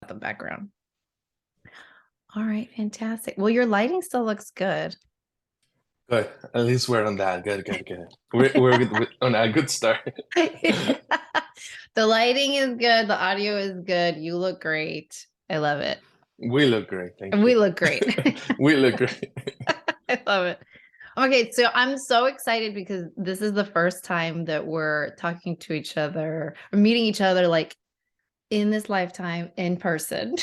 the background. All right, fantastic. Well, your lighting still looks good. Good. At least we're on that. Good, good, good. We're on a good start. The lighting is good. The audio is good. You look great. I love it. We look great. Thank We you. look great. We look great. I love it. Okay, so I'm so excited because this is the first time that we're talking to each other or meeting each other like in this lifetime in person.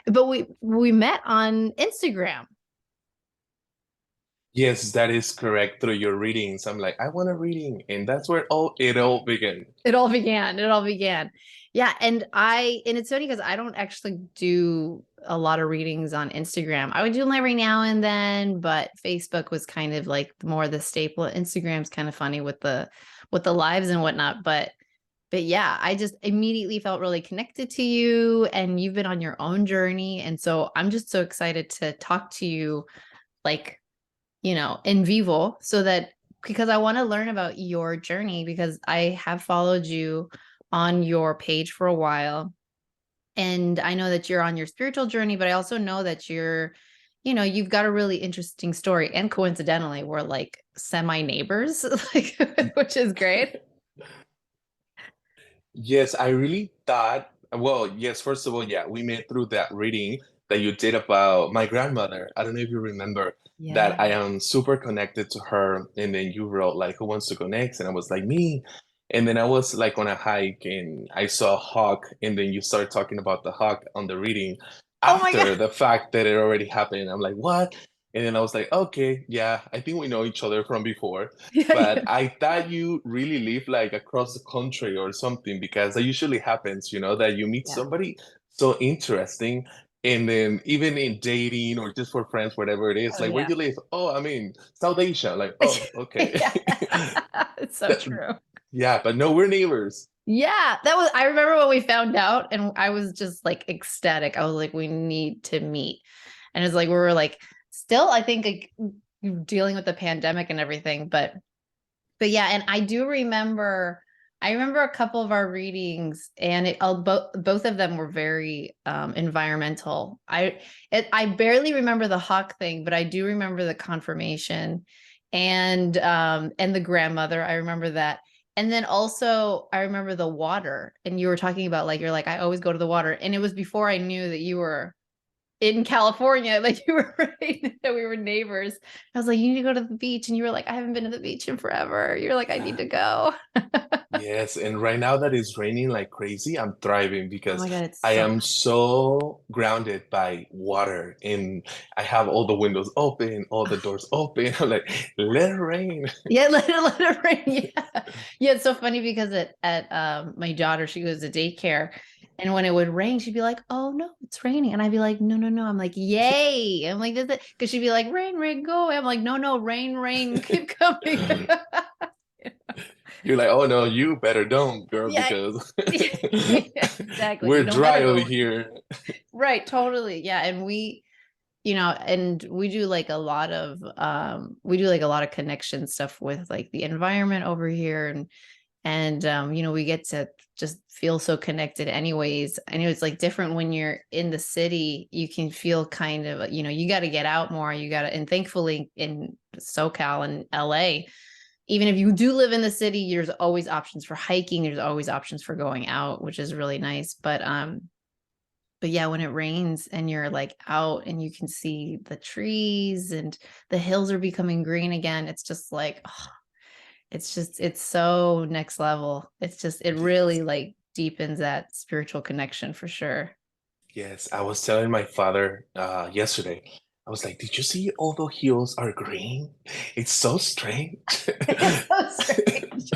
But we met on Instagram. Yes, that is correct. Through your readings, I'm like, I want a reading, and that's where it all began. It all began. It all began. Yeah, and it's funny because I don't actually do a lot of readings on Instagram. I would do them every now and then, but Facebook was kind of like more the staple. Instagram's kind of funny with the lives and whatnot, but yeah, I just immediately felt really connected to you, and you've been on your own journey, and so I'm just so excited to talk to you like, in vivo, so that because I want to learn about your journey, because I have followed you on your page for a while. And I know that you're on your spiritual journey, but I also know that you've got a really interesting story. And coincidentally, we're like semi neighbors, like, which is great. Yes, I really thought, well, yes, first of all, yeah, we met through that reading that you did about my grandmother. I don't know if you remember Yeah. that I am super connected to her. And then you wrote like, who wants to go next? And I was like, me. And then I was like on a hike and I saw a hawk. And then you started talking about the hawk on the reading Oh my God. after the fact that it already happened. I'm like, what? And then I was like, okay, yeah, I think we know each other from before. Yeah, But yeah. I thought you really live like across the country or something because that usually happens, that you meet Yeah. somebody so interesting. And then even in dating or just for friends, whatever it is, Oh like where yeah. you live? Oh, I mean, South Asia. Like, oh, okay. Yeah. It's so That- true. yeah, but no, we're neighbors. Yeah, I remember when we found out, and I was just like ecstatic. I was like, we need to meet. And it's like we were like still, I think, like dealing with the pandemic and everything, but yeah, and I remember a couple of our readings, and both of them were very environmental. I barely remember the hawk thing, but I do remember the confirmation and the grandmother. I remember that. And then also I remember the water, and you were talking about like you're like I always go to the water, and it was before I knew that you were in California, like you were right, that we were neighbors. I was like, you need to go to the beach. And you were like, I haven't been to the beach in forever. You're like, I need to go. Yes, and right now that it's raining like crazy, I'm thriving Oh because my God, it's I so am nice. so grounded by water and I have all the windows open, all the doors open. I'm like, let it rain. Yeah, let it rain. Yeah. Yeah, it's so funny because at my daughter, she goes to daycare. And when it would rain, she'd be like, oh no, it's raining. And I'd be like, no, no, no. I'm like, yay. I'm like, this because she'd be like, rain, rain, go away. I'm like, no, no, rain, rain, keep coming. You're like, oh no, you better don't, girl, Yeah, because yeah, exactly. You we're don't better dry over go. here. Right, totally. Yeah, and and we do like a lot of connection stuff with like the environment over here, and we get to just feel so connected anyways. I know it's like different when you're in the city. You can feel kind of, you got to get out more. And thankfully in SoCal and LA, even if you do live in the city, there's always options for hiking. There's always options for going out, which is really nice. But yeah, when it rains and you're like out and you can see the trees and the hills are becoming green again, it's just like, oh, it's so next level. It Yes. really like deepens that spiritual connection for sure. Yes, I was telling my father yesterday. I was like, "Did you see all the hills are green? It's so strange. It's so strange.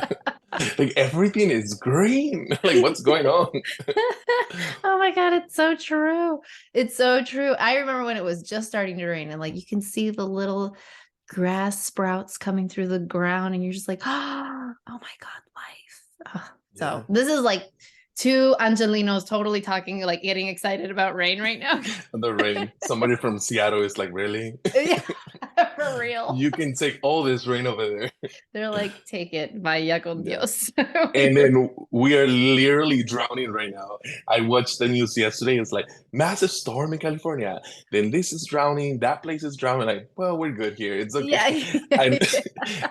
Like everything is green. Like what's going on?" Oh my God, it's so true. It's so true. I remember when it was just starting to rain and like you can see the little grass sprouts coming through the ground and you're just like, oh my God, life. So Yeah, this is like two Angelinos totally talking, like getting excited about rain right now. the rain. Somebody from Seattle is like, "Really?" Yeah, For real. You can take all this rain over there. They're like, take it, vaya con Yeah. Dios. And then we are literally drowning right now. I watched the news yesterday. It's like massive storm in California. Then this is drowning. That place is drowning. Like, well, we're good here. It's okay. Yeah, I yeah.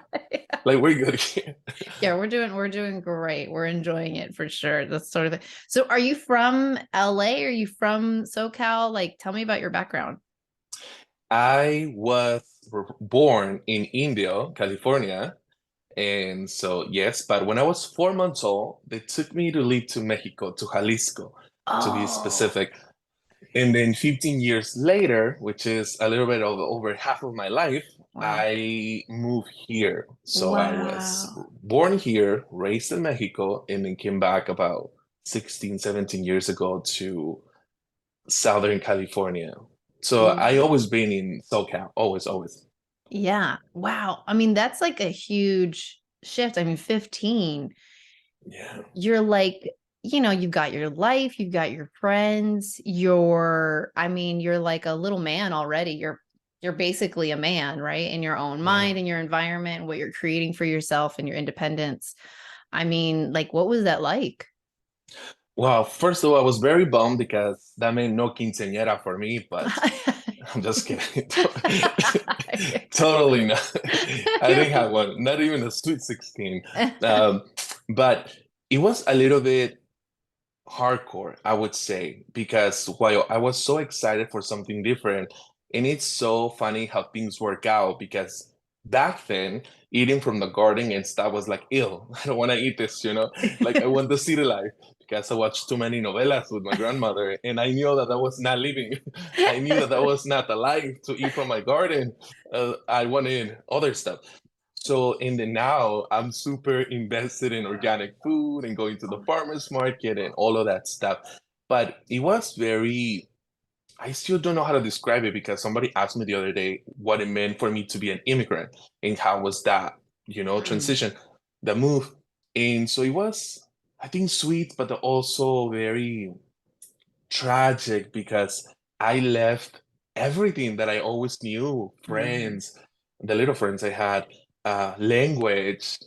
like we're good here. Yeah, we're doing great. We're enjoying it for sure. That's sort of the, so are you from LA? Are you from SoCal? Like, tell me about your background. I was born in Indio, California. And so, yes, but when I was 4 months old, they took me to live to Mexico, to Jalisco, to be Oh, specific. And then 15 years later, which is a little bit over half of my life, wow. I moved here. So I was Wow. born here, raised in Mexico, and then came back about 16, 17 years ago to Southern California. So I Wow. always been in SoCal, always, always. Yeah. Wow. I mean, that's like a huge shift. I mean, 15, Yeah. you're like, you've got your life, you've got your friends, I mean, you're like a little man already. You're basically a man, right? In your own Yeah. mind and your environment, what you're creating for yourself and your independence. I mean, like, what was that like? Well, first of all, I was very bummed because that meant no quinceañera for me, but I'm just kidding. Totally not. I didn't have one, not even a sweet 16. Um, but it was a little bit hardcore, I would say, because while I was so excited for something different, and it's so funny how things work out because back then, eating from the garden and stuff was like, ill. I don't want to eat this, Like I want the city life because I watched too many novelas with my grandmother, and I knew that was not living. I knew that was not the life to eat from my garden. I wanted other stuff. So in the now, I'm super invested in organic food and going to the farmers market and all of that stuff. But it was very, I still don't know how to describe it because somebody asked me the other day what it meant for me to be an immigrant and how was that, Mm, transition, the move. And so it was, I think, sweet, but also very tragic because I left everything that I always knew, mm, friends, the little friends I had, language,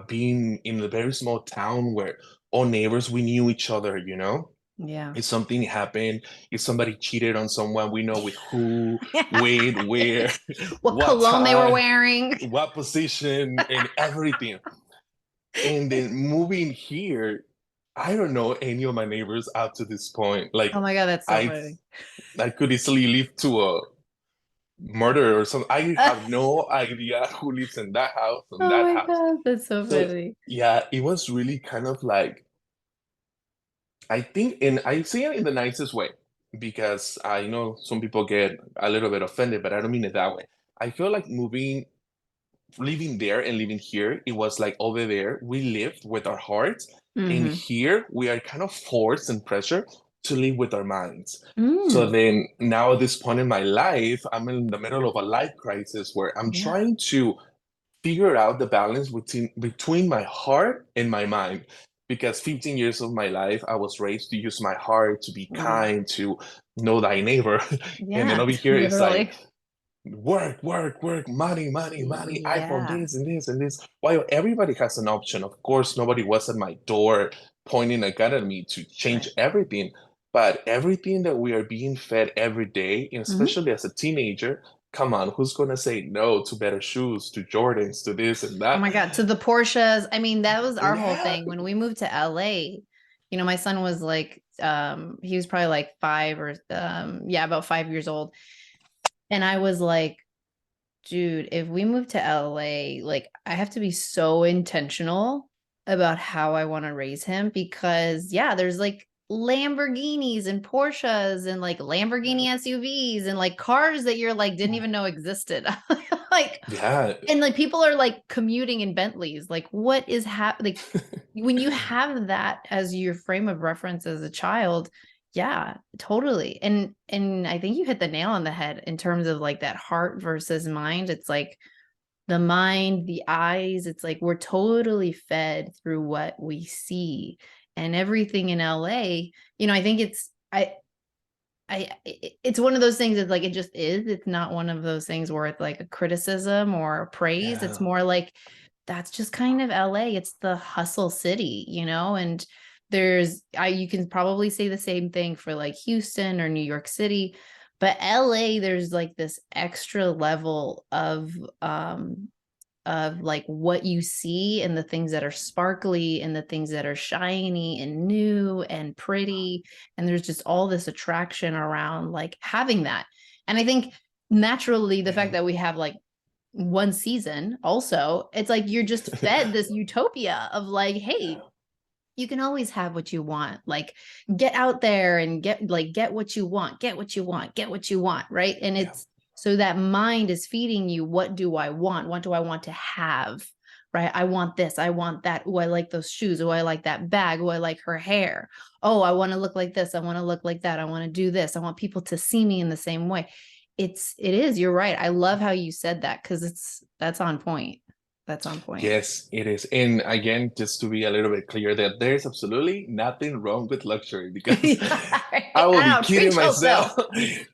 being in a very small town where all neighbors, we knew each other. yeah. If something happened, if somebody cheated on someone, we know with who, when, where, What what cologne they were time, wearing. what position, and everything. And then moving here, I don't know any of my neighbors up to this point. Oh Like my God, that's so I funny. I could easily leave to a murder or something. I have no idea who lives in that house and Oh that my house. God, that's so So funny. yeah, it was really kind of like I think and I see it in the nicest way because I know some people get a little bit offended, but I don't mean it that way. I feel like living there and living here, it was like over there, we lived with our hearts. And Hmm. here we are kind of forced and pressure to live with our minds. So Mm, then now at this point in my life, I'm in the middle of a life crisis where I'm yeah. trying to figure out the balance between my heart and my mind. Because 15 years of my life, I was raised to use my heart, to be Mm, kind, to know thy neighbor. And then yeah, over here, it's like, literally. work, work, work, money, money, money, iPhone, Yeah. this and this and this. While everybody has an option, of course, nobody was at my door pointing a gun at me to change Right. everything. But everything that we are being fed every day, and Mhm. especially as a teenager, come on, who's gonna say no to better shoes, to Jordans, to this and Oh that? my God. To the Porsches. I mean, that was our whole Yeah, thing when we moved to LA. My son was like, he was probably like five or yeah, about 5 years old. And I was like, dude, if we move to LA, like I have to be so intentional about how I want to raise him because yeah, there's like Lamborghinis and Porsches and like Lamborghini yeah, SUVs and like cars that you're like didn't even know existed. Like yeah. and like people are like commuting in Bentleys. Like what is happening? Like when you have that as your frame of reference as a child, yeah, totally. And I think you hit the nail on the head in terms of like that heart versus mind. It's like the mind, the eyes, it's like we're totally fed through what we see. And everything in LA, I think it's one of those things that's like, it just is. It's not one of those things where it's like a criticism or a praise. It's Yeah. more like, that's just kind of LA. It's the hustle city, you know, and you can probably say the same thing for like Houston or New York City, but LA, there's like this extra level of like what you see and the things that are sparkly and the things that are shiny and new and pretty. And there's just all this attraction around like having that. And I think naturally, the fact Yeah. that we have like one season also, it's like you're just fed this utopia of like, hey, you can always have what you want. Like, get out there and get what you want, get what you want, get what you want, right? And Yeah. it's so that mind is feeding you, what do I want? What do I want to have? Right? I want this, I want that. Oh, I like those shoes. Oh, I like that bag. Oh, I like her hair. Oh, I want to look like this. I want to look like that. I want to do this. I want people to see me in the same way. You're right. I love how you said that, because that's on point. That's on point. Yes, it is. And again, just to be a little bit clear, that there's absolutely nothing wrong with luxury, because I will be I know. kidding Treat myself yourself.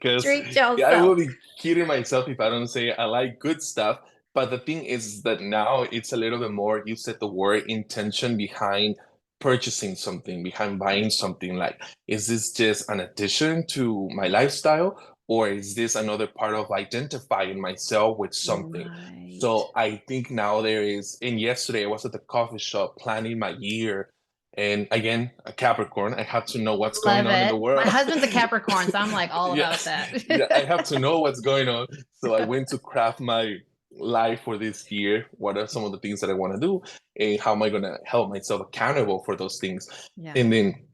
because Treat I will yourself. be kidding myself if I don't say I like good stuff. But the thing is that now it's a little bit more, you said the word, intention behind purchasing something, behind buying something. Like, is this just an addition to my lifestyle, or is this another part of identifying myself with something? Right. So I think now there is, and yesterday I was at the coffee shop planning my year. And again, a Capricorn, I have to know what's going Love on in the it. My world. husband's a Capricorn, so I'm like all Yeah, about that. yeah, I have to know what's going on. So I went to craft my life for this year. What are some of the things that I want to do? And how am I going to help myself accountable for those things? Yeah. And then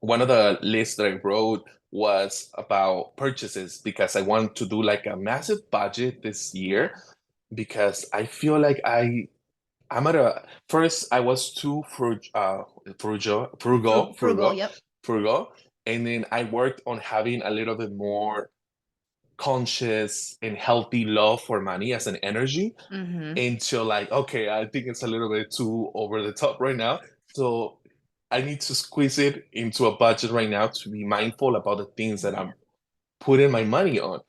one of the lists that I wrote was about purchases, because I want to do like a massive budget this Yeah. year, because I feel like I'm at a first I was too Frugal. Yep. frugal, and then I worked on having a little bit more conscious and healthy love for money as an energy, Mm-hmm. until like, okay, I think it's a little bit too over the top right now. So I need to squeeze it into a budget right now to be mindful about the things that Yeah. I'm putting my money on.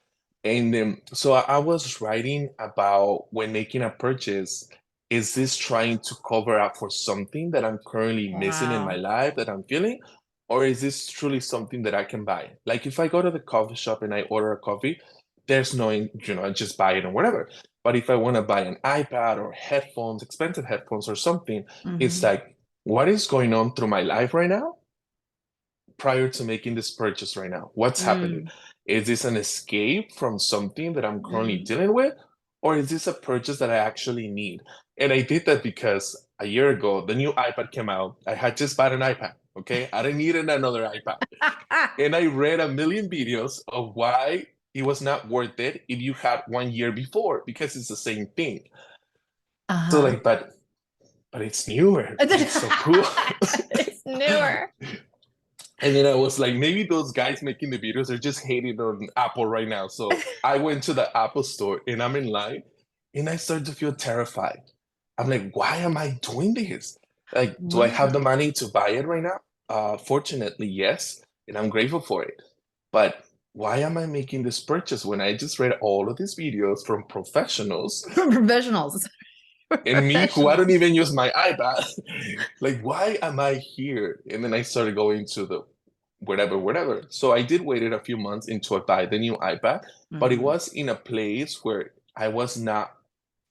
And then, so I was writing about, when making a purchase, is this trying to cover up for something that I'm currently missing in my Wow. life that I'm feeling? Or is this truly something that I can buy? Like, if I go to the coffee shop and I order a coffee, there's no, I just buy it or whatever. But if I want to buy an iPad or headphones, expensive headphones or something, it's Mm-hmm. like, what is going on through my life right now prior to making this purchase right now? What's happening? Mm. Is this an escape from something that I'm currently Mm. dealing with? Or is this a purchase that I actually need? And I did that because a year ago, the new iPad came out. I had just bought an iPad, okay? I didn't need another iPad. And I read a million videos of why it was not worth it if you had 1 year before, because it's the same thing. So Uh-huh. like, but it's newer. It's so cool. It's newer. And then I was like, maybe those guys making the videos are just hating on Apple right now. So I went to the Apple store and I'm in line, and I started to feel terrified. I'm like, why am I doing this? Like, do I have the Wow. money to buy it right now? Fortunately, yes. And I'm grateful for it. But why am I making this purchase when I just read all of these videos from professionals, Professionals. and me, who I don't Professionals. even use my iPad? Like, why am I here? And then I started going to the whatever. So I did waited a few months until I buy the new iPad, but it Mm-hmm. was in a place where I was not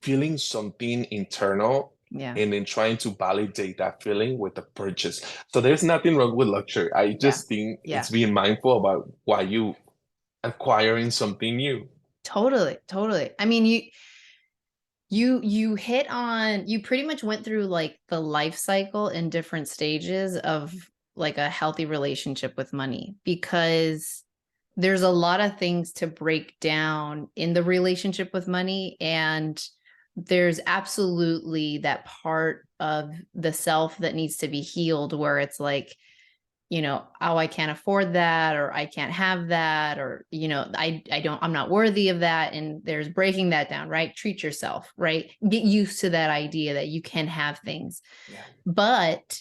feeling something internal, Yeah. and then trying to validate that feeling with the purchase. So there's nothing wrong with luxury. I Yeah. just think Yeah. it's being mindful about why you acquiring something new. Totally. Totally. I mean, you hit on, you pretty much went through like the life cycle in different stages of like a healthy relationship with money, because there's a lot of things to break down in the relationship with money. And there's absolutely that part of the self that needs to be healed, where it's like, oh, I can't afford that, or I can't have that, or, I'm not worthy of that. And there's breaking that down, right? Treat yourself, right? Get used to that idea that you can have things. Yeah. But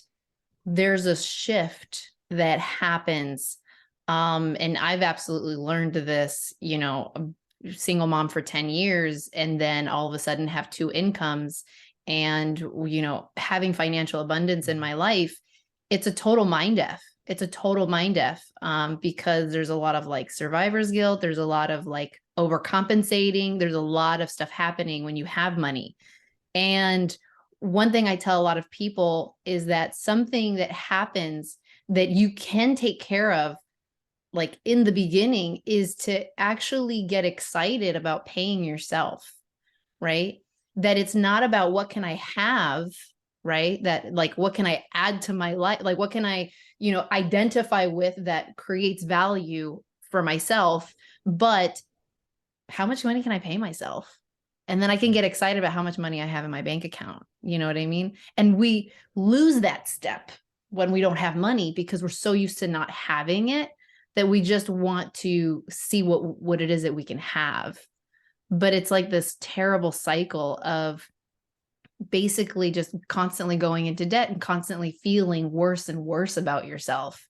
there's a shift that happens And I've absolutely learned this, a single mom for 10 years, and then all of a sudden have two incomes, and, having financial abundance in my life. It's a total mind F. It's a total mind F, because there's a lot of like survivor's guilt. There's a lot of like overcompensating. There's a lot of stuff happening when you have money. And one thing I tell a lot of people is that something that happens that you can take care of, like in the beginning, is to actually get excited about paying yourself, right? That it's not about what can I have, right? That like, what can I add to my life? Like, what can I, identify with that creates value for myself? But how much money can I pay myself? And then I can get excited about how much money I have in my bank account. You know what I mean? And we lose that step when we don't have money because we're so used to not having it that we just want to see what it is that we can have. But it's like this terrible cycle of basically just constantly going into debt and constantly feeling worse and worse about yourself.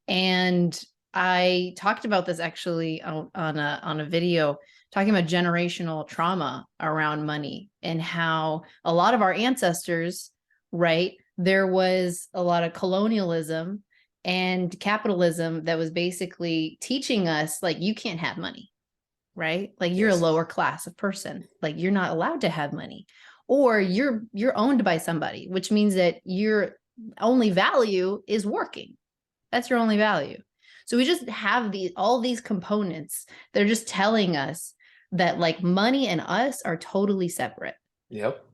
And I talked about this actually on a video, talking about generational trauma around money and how a lot of our ancestors, right, there was a lot of colonialism and capitalism that was basically teaching us like, you can't have money, right? Like, you're a Yes. lower class of person, like you're not allowed to have money, or you're owned by somebody, which means that your only value is working. That's your only value. So we just have all these components. They're just telling us that like money and us are totally separate. Yep.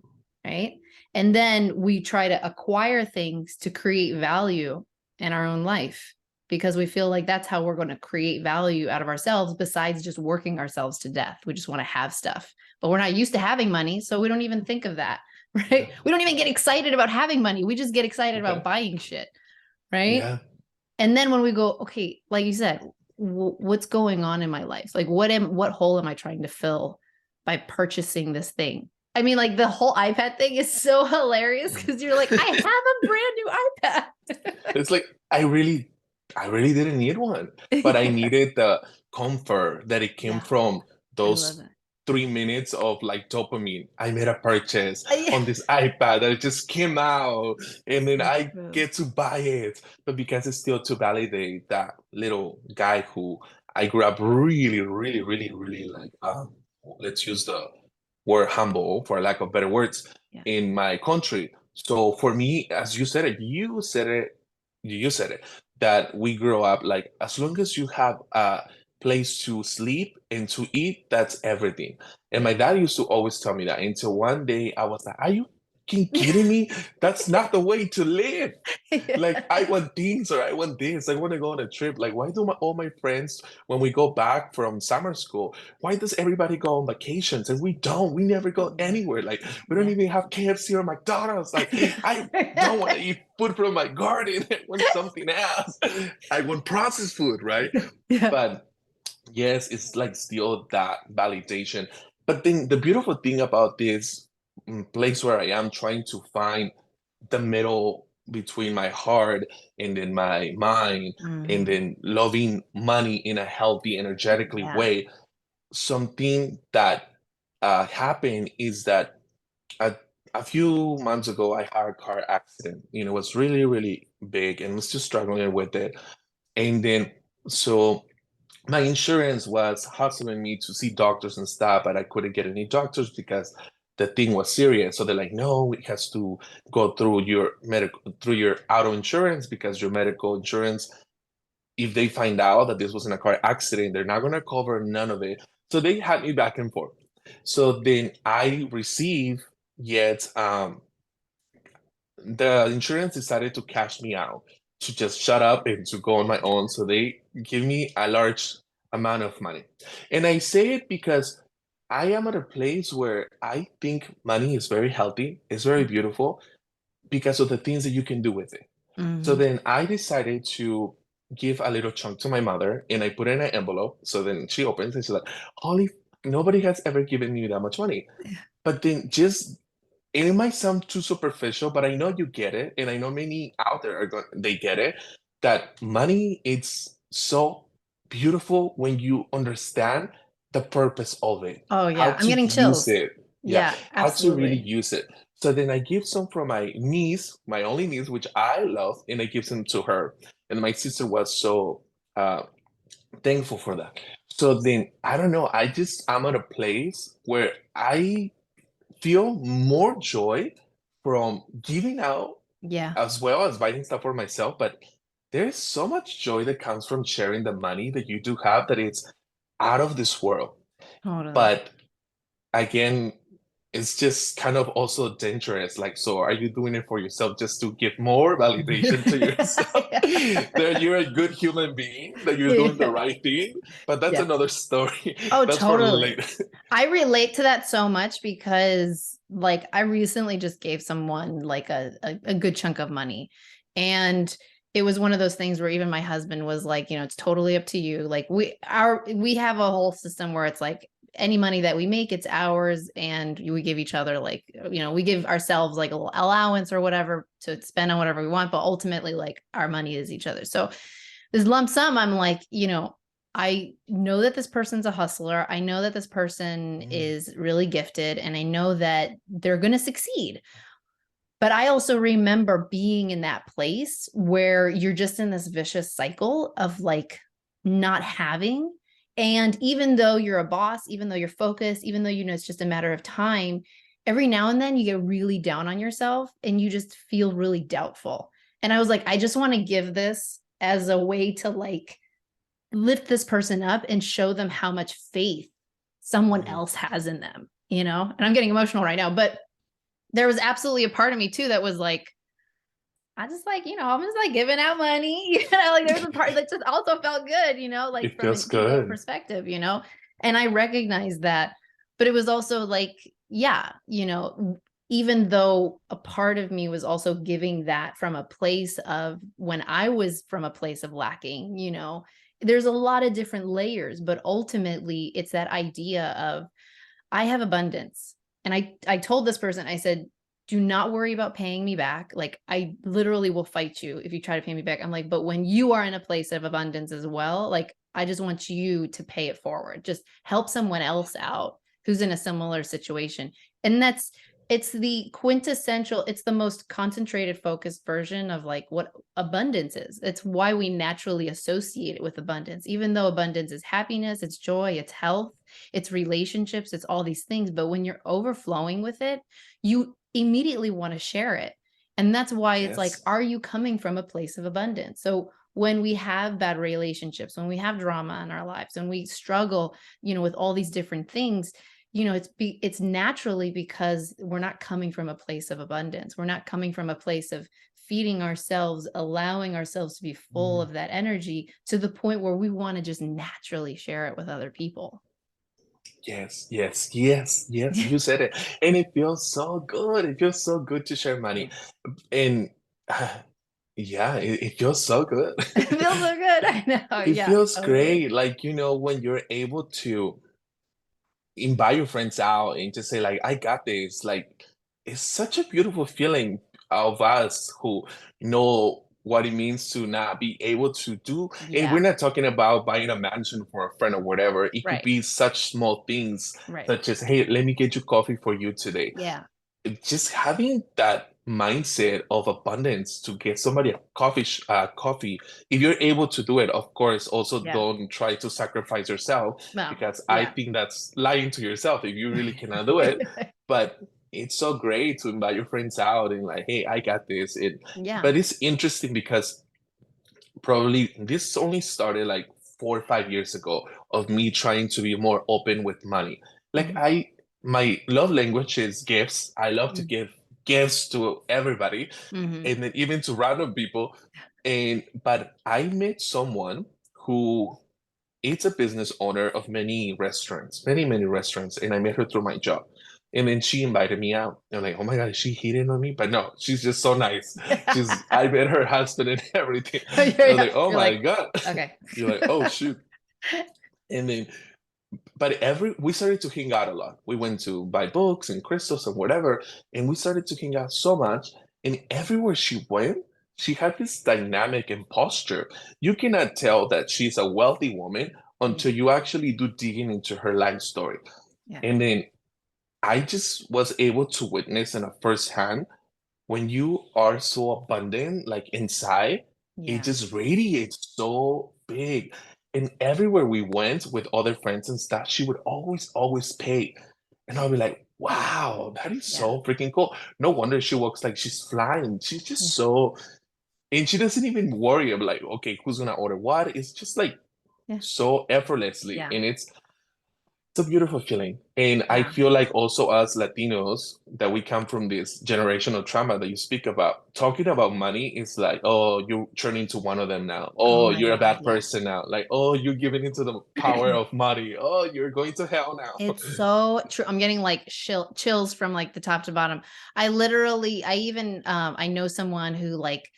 Right. And then we try to acquire things to create value in our own life because we feel like that's how we're going to create value out of ourselves, besides just working ourselves to death. We just want to have stuff, but we're not used to having money. So we don't even think of that. Right. We don't even get excited about having money. We just get excited about buying shit. Right. Yeah. And then when we go, okay, like you said, what's going on in my life? Like, what hole am I trying to fill by purchasing this thing? I mean, like the whole iPad thing is so hilarious because you're like, I have a brand new iPad. It's like I really didn't need one, but I needed the comfort that it came Yeah, from I love those it. 3 minutes of like dopamine. I made a purchase Yeah, on this iPad that just came out, and then so I true. get to buy it. But because it's still to validate that little guy who I grew up really, really, really, really like, let's use the word humble for lack of better words, Yeah. in my country. So for me, as you said it, that we grow up like, as long as you have a place to sleep and to eat, that's everything. And my dad used to always tell me that, until one day I was like, are you fucking kidding me? That's not the way to live. Like, I Yeah. want things, or I want this. I want to go on a trip. Like, why do all my friends, when we go back from summer school, why does everybody go on vacations and we don't? We never go anywhere. Like, we don't Yeah. even have KFC or McDonald's. Like, I don't want to eat food from my garden. I want something else. I want processed food, right? Yeah. But yes, it's like still that validation. But then the beautiful thing about this place where I am trying to find the middle between my heart and then my mind, and Mhm. then loving money in a healthy, energetically Yeah. way. Something that happened is that a, a few months ago, I had a car accident. It was really, really big, and was just struggling with it. And then, so my insurance was hustling me to see doctors and stuff, but I couldn't get any doctors because the thing was serious. So they're like, no, it has to go through your auto insurance, because your medical insurance, if they find out that this was in a car accident, they're not going to cover none of it. So they had me back and forth. So then I receive yet the insurance decided to cash me out, to just shut up and to go on my own. So they give me a large amount of money. And I say it because I am at a place where I think money is very healthy, it's very beautiful, because of the things that you can do with it. So Mhm. then I decided to give a little chunk to my mother, and I put it in an envelope. So then she opens and she's like, Holy, nobody has ever given me that much money. But then just, it might sound too superficial, but I know you get it, and I know many out there they get it. That money, it's so beautiful when you understand the purpose of it, Oh how yeah, I'm to getting use chills. it. Yeah, Yeah, how to really absolutely. use it. So then I give some from my niece, my only niece, which I love, and I give some to her. And my sister was so thankful for that. So then I don't know, I'm at a place where I feel more joy from giving out Yeah, as well as buying stuff for myself, but there's so much joy that comes from sharing the money that you do have that it's out of this world. totally. But again, it's just kind of also dangerous. Like, so are you doing it for yourself just to give more validation to yourself Yeah. that you're a good human being, that you're doing the Yeah. right thing? But that's Yeah. another story. Oh, That's for totally. later. I relate to that so much because like I recently just gave someone like a good chunk of money. And it was one of those things where even my husband was like, you know, it's totally up to you. Like we have a whole system where it's like any money that we make, it's ours, and we give each other like, you know, we give ourselves like a little allowance or whatever to spend on whatever we want, but ultimately like our money is each other. So this lump sum, I'm like, you know, I know that this person's a hustler. I know that this person Mm, is really gifted, and I know that they're going to succeed. But I also remember being in that place where you're just in this vicious cycle of like not having. And even though you're a boss, even though you're focused, even though you know it's just a matter of time, every now and then you get really down on yourself and you just feel really doubtful. And I was like, I just want to give this as a way to like lift this person up and show them how much faith someone mm, else has in them, you know? And I'm getting emotional right now, but there was absolutely a part of me too that was like, I just like, you know, I'm just like giving out money, you know, like there was a part that just also felt good, you know, like it from feels an ego good. perspective, you know, and I recognized that, but it was also like, yeah, you know, even though a part of me was also giving that from a place of when I was from a place of lacking, you know, there's a lot of different layers, but ultimately it's that idea of I have abundance. And I told this person, I said, do not worry about paying me back. Like I literally will fight you if you try to pay me back. I'm like, but when you are in a place of abundance as well, like I just want you to pay it forward. Just help someone else out who's in a similar situation. And that's it's the quintessential, it's the most concentrated, focused version of like what abundance is. It's why we naturally associate it with abundance, even though abundance is happiness, it's joy, it's health, it's relationships, it's all these things. But when you're overflowing with it, you immediately want to share it. And that's why it's like, Yes. are you coming from a place of abundance? So when we have bad relationships, when we have drama in our lives, when we struggle, you know, with all these different things, you know, it's naturally because we're not coming from a place of abundance. We're not coming from a place of feeding ourselves, allowing ourselves to be full Mm. of that energy to the point where we want to just naturally share it with other people. Yes, yes, yes, yes. You said it. And it feels so good. It feels so good to share Yeah. money. And yeah, it feels so good. It feels so good. I know. It Yeah, feels totally. great. Like, when you're able to invite your friends out and just say, like, I got this. Like, it's such a beautiful feeling of us who know what it means to not be able to do. And we're Yeah. not talking about buying a mansion for a friend or whatever. It could Right. be such small things, Right. such as, hey, let me get you coffee for you today. Yeah. Just having that mindset of abundance to get somebody a coffee, if you're able to do it, of course, also Yeah. don't try to sacrifice yourself, Well, because I yeah. think that's lying to yourself if you really cannot do it. But it's so great to invite your friends out and like, hey, I got this. Yeah. But it's interesting because probably this only started like 4 or 5 years ago of me trying to be more open with money. Like, Mhm. my love language is gifts. I love to Mhm. give gifts to everybody, Mhm. and then even to random people. But I met someone who is a business owner of many restaurants, many, many restaurants, and I met her through my job. And then she invited me out. And I'm like, oh my God, is she hitting on me? But no, she's just so nice. I met her husband and everything. And I was like, oh You're my like, God. okay. You're like, oh shoot. And then, but we started to hang out a lot. We went to buy books and crystals and whatever. And we started to hang out so much. And everywhere she went, she had this dynamic and posture. You cannot tell that she's a wealthy woman Yeah. until you actually do digging into her life story. Yeah. And then I just was able to witness in a firsthand when you are so abundant, like inside, it Yeah. just radiates so big. And everywhere we went with other friends and stuff, she would always pay. And I'll be like, wow, that is Yeah. so freaking cool. No wonder she walks like she's flying. She's Yeah. just so, and she doesn't even worry about like, okay, who's gonna order what? It's just like Yeah. so effortlessly. Yeah. And it's a beautiful feeling. And I Yeah. feel like also us Latinos that we come from this generational trauma that you speak about, talking about money is like, oh, you're turning into one of them now. Oh Oh, my you're a God. bad Yeah. person now. Like, oh, you're giving into the power of money. Oh, you're going to hell now. It's so true. I'm getting like chills from like the top to bottom. I know someone who like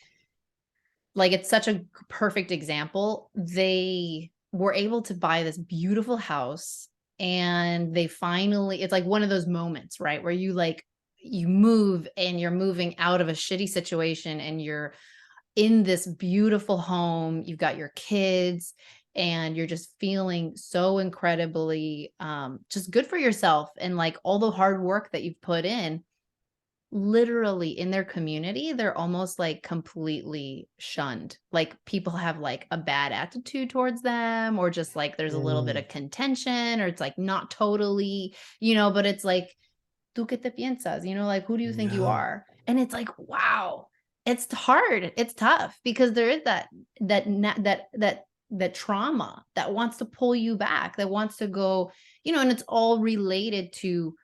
it's such a perfect example. They were able to buy this beautiful house and it's like one of those moments, right? Where you move and you're moving out of a shitty situation and you're in this beautiful home, you've got your kids, and you're just feeling so incredibly just good for yourself and like all the hard work that you've put in. Literally in their community, they're almost like completely shunned. Like people have like a bad attitude towards them, or just like there's a little bit Mm, of contention, or it's like not totally, but it's like, tú qué te piensas? Like, who do you think you yeah, are? And it's like, wow, it's hard. It's tough because there is that trauma that wants to pull you back, that wants to go, and it's all related to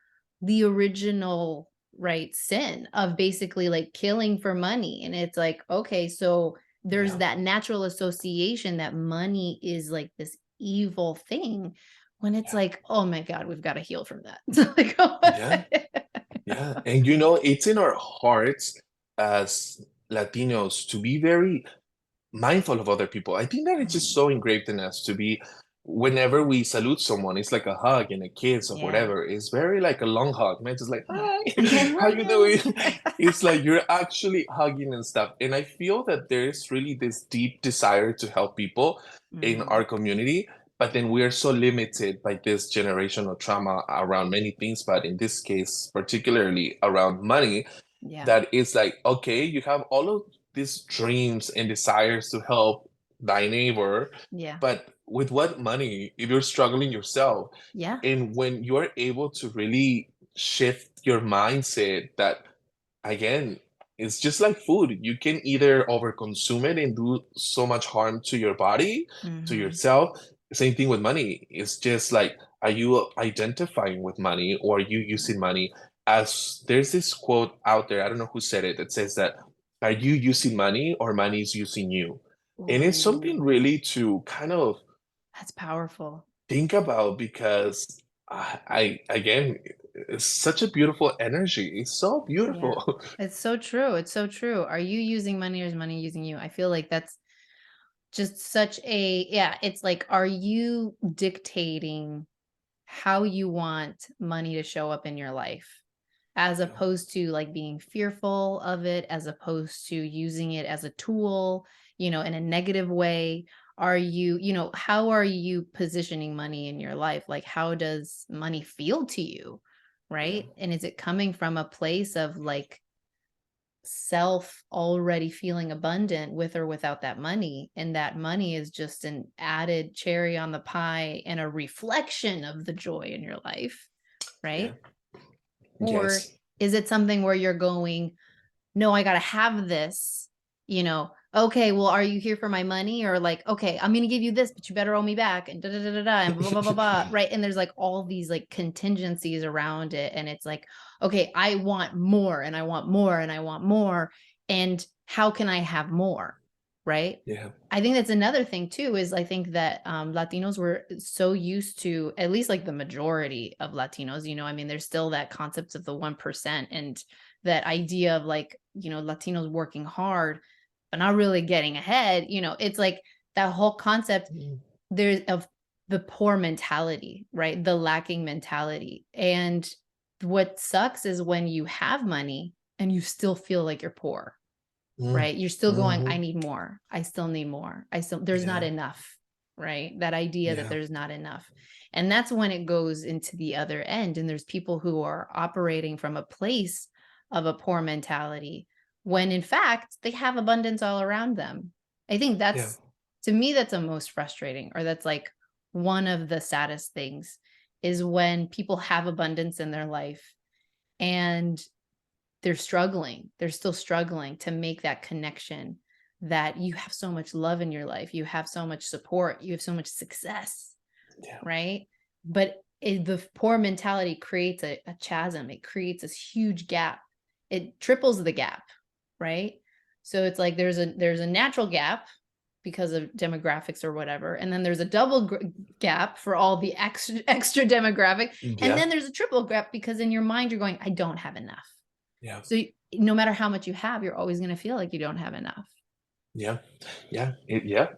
the original, right, sin of basically like killing for money. And it's like, okay, so there's yeah, that natural association that money is like this evil thing, when it's yeah, like, oh my God, we've got to heal from that. Like, yeah, yeah. And it's in our hearts as Latinos to be very mindful of other people. I think that it's just Mhm. so engraved in us to be, whenever we salute someone, it's like a hug and a kiss or Yeah. whatever. It's very like a long hug, man. Just like, Yeah. hi, how you doing? It's like you're actually hugging and stuff. And I feel that there is really this deep desire to help people in Mhm. our community, but then we are so limited by this generational trauma around many things, but in this case, particularly around money, Yeah. that is like, okay, you have all of these dreams and desires to help thy neighbor, Yeah. but with what money if you're struggling yourself? Yeah. And when you're able to really shift your mindset that, again, it's just like food. You can either overconsume it and do so much harm to your body, to Mhm. yourself. Same thing with money. It's just like, are you identifying with money, or are you using money as, there's this quote out there, I don't know who said it, that says that, are you using money or money is using you? And it's something Ooh, really to kind of that's powerful. think about, because I again, it's such a beautiful energy. It's so Yeah. beautiful. It's so true. It's so true. Are you using money or is money using you? I feel like that's just such a, yeah, it's like, are you dictating how you want money to show up in your life, as Yeah, opposed to like being fearful of it, as opposed to using it as a tool, in a negative way? Are you, how are you positioning money in your life? Like, how does money feel to you? yeah, Right. And is it coming from a place of like self already feeling abundant with or without that money, and that money is just an added cherry on the pie and a reflection of the joy in your life, yeah. right? Or Yes. is it something where you're going, no, I gotta have this, okay, well, are you here for my money? Or like, okay, I'm gonna give you this, but you better owe me back, and da da da da da, and blah blah blah blah blah, right? And there's like all these like contingencies around it. And it's like, okay, I want more and I want more and I want more. And how can I have more? Right. Yeah, I think that's another thing too, is I think that Latinos were so used to, at least like the majority of Latinos, I mean, there's still that concept of the 1%, and that idea of like, Latinos working hard, but not really getting ahead. It's like that whole concept mm, there's of the poor mentality, right? The lacking mentality. And what sucks is when you have money and you still feel like you're poor, Mm, right? You're still going, I mhm. need more. I still need more. There's not Yeah, enough, right? That idea that yeah, there's not enough. And that's when it goes into the other end. And there's people who are operating from a place of a poor mentality when in fact they have abundance all around them. I think yeah, to me, that's the most frustrating, or that's like one of the saddest things is when people have abundance in their life and they're still struggling to make that connection, that you have so much love in your life, you have so much support, you have so much success, yeah, right? But the poor mentality creates a chasm. It creates this huge gap. It triples the gap, right? So it's like there's a natural gap because of demographics or whatever, and then there's a double gap for all the extra demographic, and yeah, then there's a triple gap because in your mind you're going, I don't have enough. yeah. So no matter how much you have, you're always going to feel like you don't have enough. Yeah, yeah.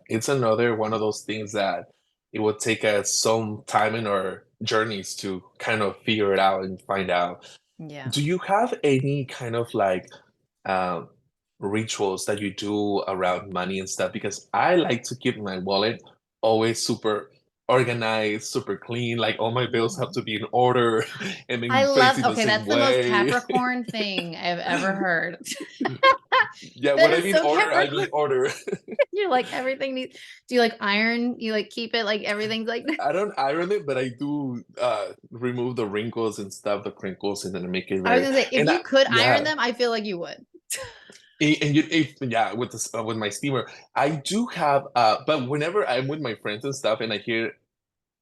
It's another one of those things that it would take us some time in our journeys to kind of figure it out and find out. Yeah. Do you have any kind of like um, rituals that you do around money and stuff? Because I like to keep my wallet always super organized, super clean. Like all my bills have to be in order and I then love, facing the okay, same that's the most way. Capricorn thing I've ever heard. Yeah, That when I is mean so order, I mean Capricorn. order. You're like, everything needs, do you like iron? You like keep it like everything's like, I don't iron it, but I do remove the wrinkles and stuff, the crinkles, and then make it I was very. gonna say, if And you could iron yeah, them, I feel like you would. and you, if, yeah, with this with my steamer, I do have. But whenever I'm with my friends and stuff, and I hear,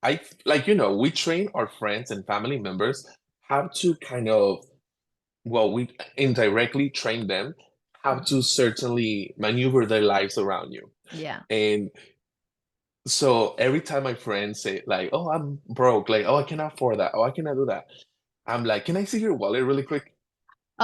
I like we train our friends and family members how to kind of we indirectly train them how to certainly maneuver their lives around you, Yeah. and so every time my friends say like, "Oh, I'm broke," like, "Oh, I cannot afford that," "Oh, I cannot do that," I'm like, "Can I see your wallet really quick?"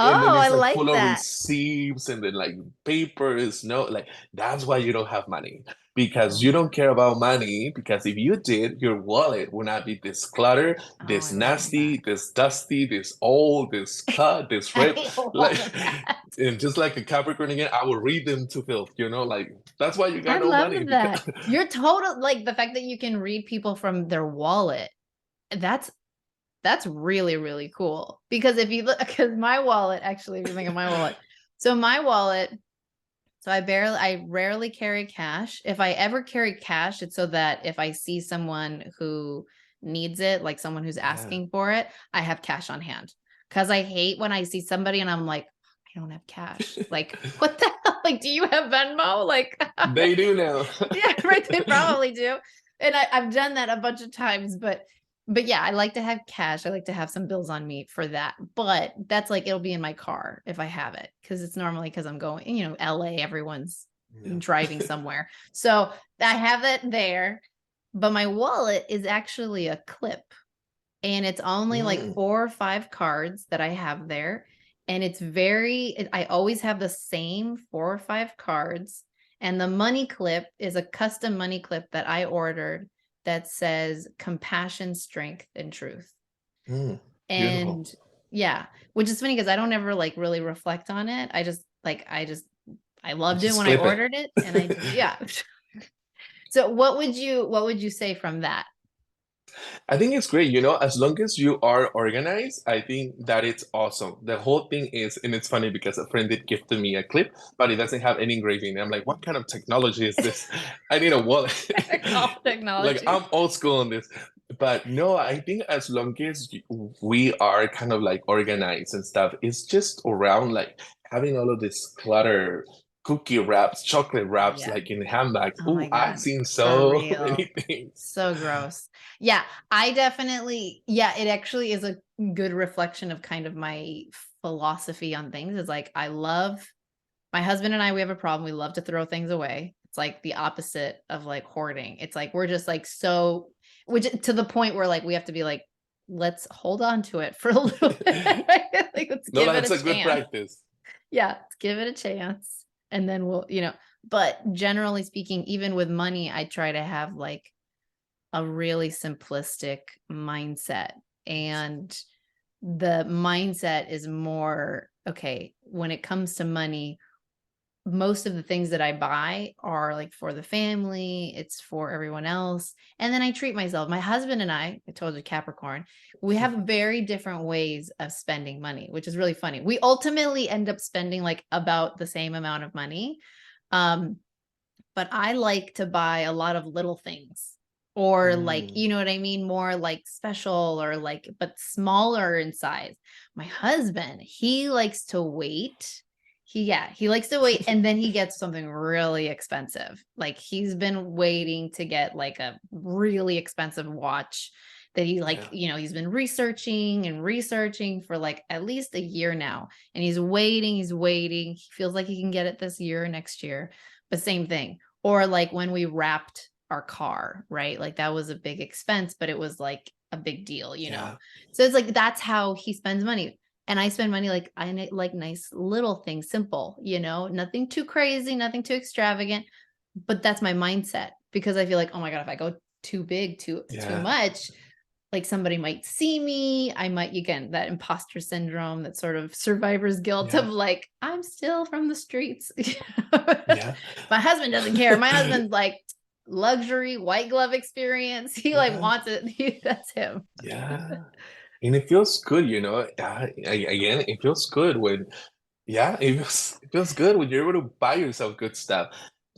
And then Oh, I it's like like full of that. receipts and then like papers. No, like that's why you don't have money because Oh you my don't God. care about money. Because if you did, your wallet would not be this cluttered, Oh, this I love that. nasty, this dusty, this old, this cut, this ripped. I love Like, that. and just like a Capricorn again, I will read them to filth. Like that's why you I got no money love because that. You're total, like the fact that you can read people from their wallet. That's That's really, really cool. Because if you look, because my wallet, actually, if you think of my wallet, so my wallet, so I rarely carry cash. If I ever carry cash, it's so that if I see someone who needs it, like someone who's yeah, asking for it, I have cash on hand. Because I hate when I see somebody and I'm like, I don't have cash. Like, what the hell? Like, do you have Venmo? Like, they do now. yeah, right. They probably do. And I've done that a bunch of times, but yeah, I like to have cash. I like to have some bills on me for that. But that's like it'll be in my car if I have it. Cause it's normally because I'm going, LA, everyone's Yeah. driving somewhere. So I have it there. But my wallet is actually a clip. And it's only like Mm, 4 or 5 cards that I have there. And I always have the same 4 or 5 cards. And the money clip is a custom money clip that I ordered that says compassion, strength, and truth. mm, beautiful. And yeah, which is funny because I don't ever like really reflect on it. I loved it Just when I clip it. ordered it. And yeah. So what would you say from that? I think it's great, as long as you are organized, I think that it's awesome. The whole thing is, and it's funny because a friend did gift me a clip, but it doesn't have any engraving. I'm like, what kind of technology is this? I need a wallet. All Like, technology. I'm old school on this. But no, I think as long as we are kind of like organized and stuff, it's just around like having all of this clutter, cookie wraps, chocolate wraps, Yeah. like in handbags. Oh Ooh, my I've God. seen For so real. many things. So gross. Yeah, I definitely, yeah, it actually is a good reflection of kind of my philosophy on things. Is like, my husband and I, we have a problem. We love to throw things away. It's like the opposite of like hoarding. It's like, we're just like which to the point where like we have to be like, let's hold on to it for a little bit. Like, let's No, give it that's a a good chance. practice. Yeah, let's give it a chance. And then but generally speaking, even with money, I try to have like a really simplistic mindset. And the mindset is more, okay, when it comes to money, most of the things that I buy are like for the family, it's for everyone else. And then I treat myself. My husband and I told you Capricorn, we have very different ways of spending money, which is really funny. We ultimately end up spending like about the same amount of money. Um, but I like to buy a lot of little things or like, Mm, you know what I mean? More like special or like, but smaller in size. My husband, he likes to wait. He likes to wait and then he gets something really expensive. Like he's been waiting to get like a really expensive watch that he like, yeah, he's been researching for like at least a year now. And he's waiting. He feels like he can get it this year or next year. But same thing. Or like when we wrapped our car, right? Like that was a big expense, but it was like a big deal. yeah, So it's like that's how he spends money. And I spend money like like nice little things, simple, nothing too crazy, nothing too extravagant. But that's my mindset because I feel like, oh my God, if I go too big, too yeah, much, like somebody might see me. I might, again, that imposter syndrome, that sort of survivor's guilt yeah, of like, I'm still from the streets. yeah. My husband doesn't care. My husband's like luxury white glove experience. He like Yeah, wants it. That's him. yeah. And it feels good, again, it feels good when, yeah, it feels good when you're able to buy yourself good stuff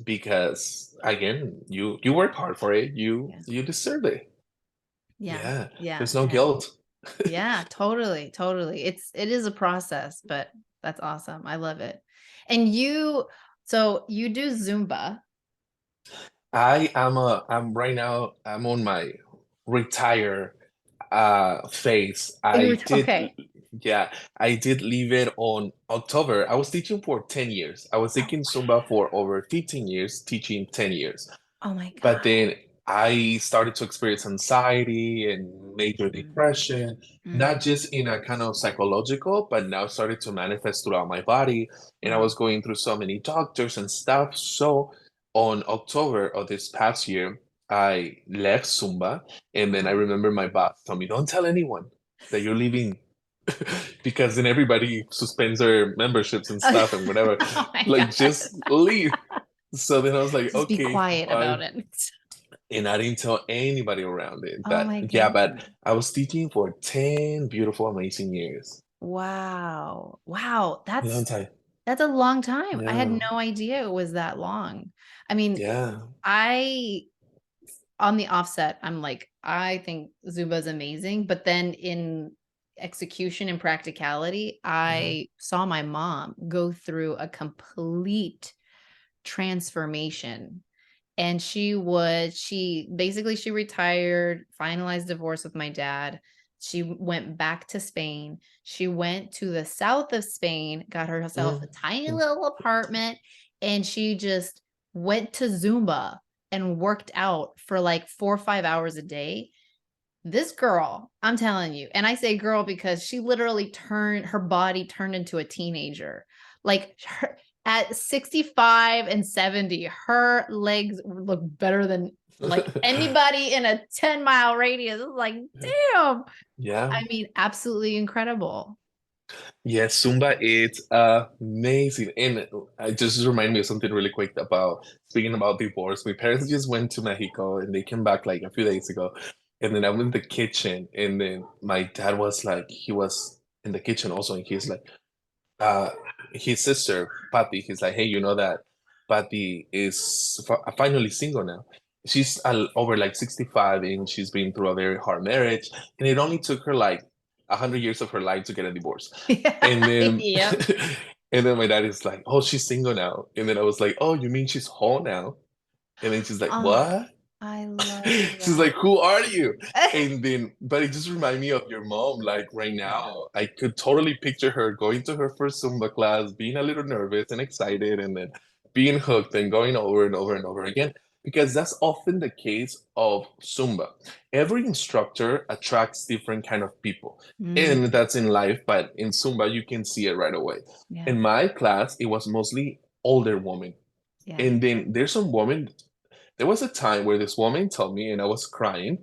because again, you work hard for it. You Yeah. you deserve it. Yeah. Yeah, Yeah. there's no Yeah. guilt. Yeah. Totally. Totally. It is a process, but that's awesome. I love it. And so you do Zumba. I'm right now, I'm on my retire phase. Okay. Yeah, I did leave it on October. I was teaching for 10 years. I was Oh, taking Zumba for over 15 years, teaching 10 years. oh my But God. then I started to experience anxiety and major Mm, depression, not mm, just in a kind of psychological, but now started to manifest throughout my body. And I wow. was going through so many doctors and stuff. So on October of this past year, I left Zumba. And then I Wow. remember my boss told me, don't tell anyone that you're leaving because then everybody suspends their memberships and stuff and whatever. Oh my Like, God. just leave. So then I was like, Just be okay, quiet about fine. it. And I didn't tell anybody around it. Oh But my yeah, but goodness. I was teaching for 10 beautiful, amazing years. Wow. Wow. Long That's time. that's a long time. I had Yeah. no idea it was that long. I mean, Yeah. I on the offset, I'm like, I think Zumba is amazing, but then in execution and practicality, Yeah. I saw my mom go through a complete transformation. And she retired, finalized divorce with my dad. She went back to Spain. She went to the south of Spain, got herself a Mm. tiny Mm. little apartment, and she just went to Zumba and worked out for like 4 or 5 hours a day. This girl, I'm telling you, and I say girl because she literally her body turned into a teenager. Like at 65 and 70, her legs look better than like anybody in a 10-mile radius. It's like, damn. Yeah. I mean, absolutely incredible. Yes, Zumba is amazing. And I just remind me of something really quick about speaking about divorce. My parents just went to Mexico and they came back like a few days ago. And then I'm in the kitchen and then my dad was like, he was in the kitchen also, and he's like, uh his sister Patty, he's like, hey, you know that Patty is finally single now. She's over like 65 and she's been through a very hard marriage, and it only took her like 100 years of her life to get a divorce. And then Yep. and then my dad is like, oh, she's single now. And then I was like, oh, you mean she's whole now? And then she's like, Oh, what? I love She's that. like, who are you? And then, but it just reminded me of your mom. Like right Yeah. now, I could totally picture her going to her first Zumba class, being a little nervous and excited, and then being hooked and going over and over and over again. Because that's often the case of Zumba. Every instructor attracts different kind of people. Mm, And that's in life, but in Zumba, you can see it right away. yeah. In my class, it was mostly older women. Yeah. And then there's some women, there was a time where this woman told me, and I was crying.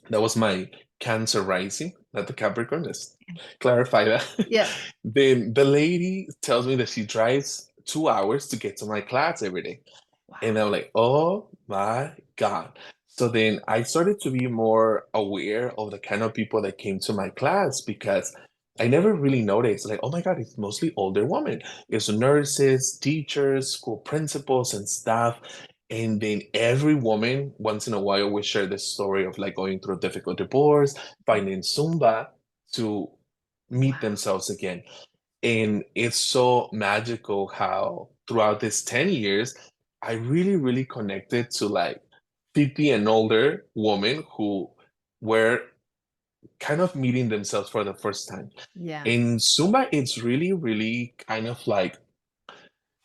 That was my Cancer rising, not the Capricorn. Let's clarify that. Yeah. Then the lady tells me that she drives 2 hours to get to my class every day. And I'm Wow. like, oh my God. So then I started to be more aware of the kind of people that came to my class because I never really noticed, like, oh my God, it's mostly older women. It's nurses, teachers, school principals, and staff. And then every woman, once in a while, we share this story of like going through a difficult divorce, finding Zumba to meet Wow. themselves again. And it's so magical how throughout this 10 years, I really, really connected to like 50 and older women who were kind of meeting themselves for the first time. Yeah. In Zumba, it's really, really kind of like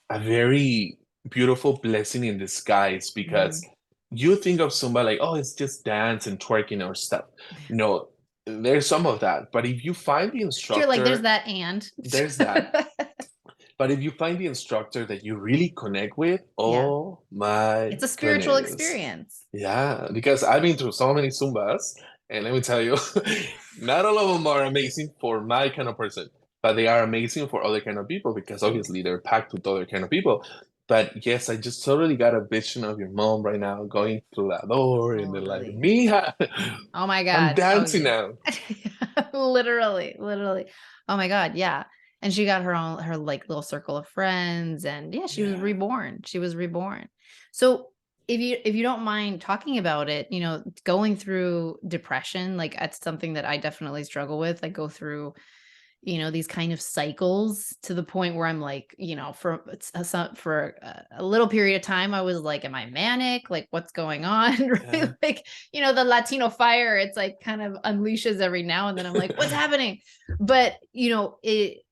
a very beautiful blessing in disguise because Mm. you think of Zumba like, oh, it's just dance and twerking or stuff. No, there's some of that. But if you find the You're like, there's instructor, that and. there's that. But if you find the instructor that you really connect with, Yeah. oh my It's a spiritual goodness. experience. Yeah, because I've been through so many Zumbas, and let me tell you, not all of them are amazing for my kind of person, but they are amazing for other kind of people because obviously they're packed with other kind of people. But yes, I just totally got a vision of your mom right now going through that door and they're like, Totally. Mija, Oh my I'm God. Oh dancing yeah. now. Literally, literally. Oh my God. Yeah. And she got her like little circle of friends and yeah, she was Yeah. reborn. She was reborn. So if you don't mind talking about it, going through depression, like that's something that I definitely struggle with. I go through these kind of cycles to the point where I'm like, for a little period of time, I was like, am I manic? Like, what's going on? Right? Yeah. Like, the Latino fire, it's like kind of unleashes every now and then. I'm like, what's happening? But,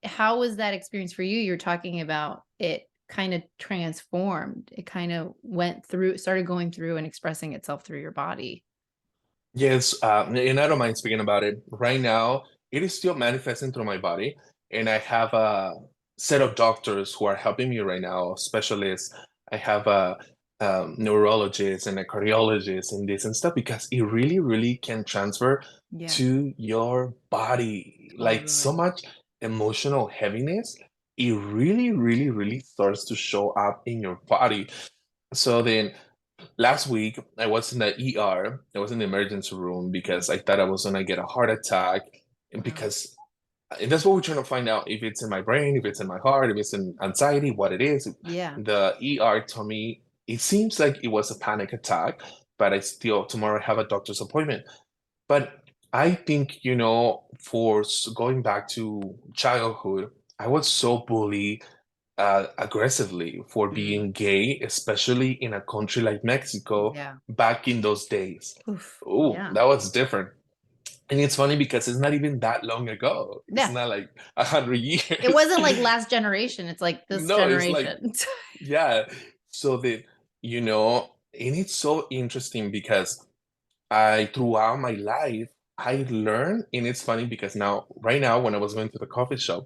how was that experience for you? You're talking about it kind of transformed. It kind of started going through and expressing itself through your body. Yes, and I don't mind speaking about it. Right now, it is still manifesting through my body, and I have a set of doctors who are helping me right now, specialists. I have a neurologist and a cardiologist and this and stuff because it really, really can transfer Yeah, to your body. Like so totally. much emotional heaviness, it really, really, really starts to show up in your body. So then last week, I was in the ER. I was in the emergency room because I thought I was gonna get a heart attack, and Wow. and that's what we're trying to find out if it's in my brain, if it's in my heart, if it's in anxiety, what it is. Yeah. The ER told me it seems like it was a panic attack, but I still tomorrow have a doctor's appointment. But I think, going back to childhood, I was so bullied aggressively for Mm. being gay, especially in a country like Mexico Yeah. back in those days. Oof. Oh, Yeah. that was different. And it's funny because it's not even that long ago. It's Yeah. not like 100 It years. wasn't like last generation. It's like this No, it's like, generation. yeah. So and it's so interesting because throughout my life, I learned, and it's funny because right now, when I was going to the coffee shop,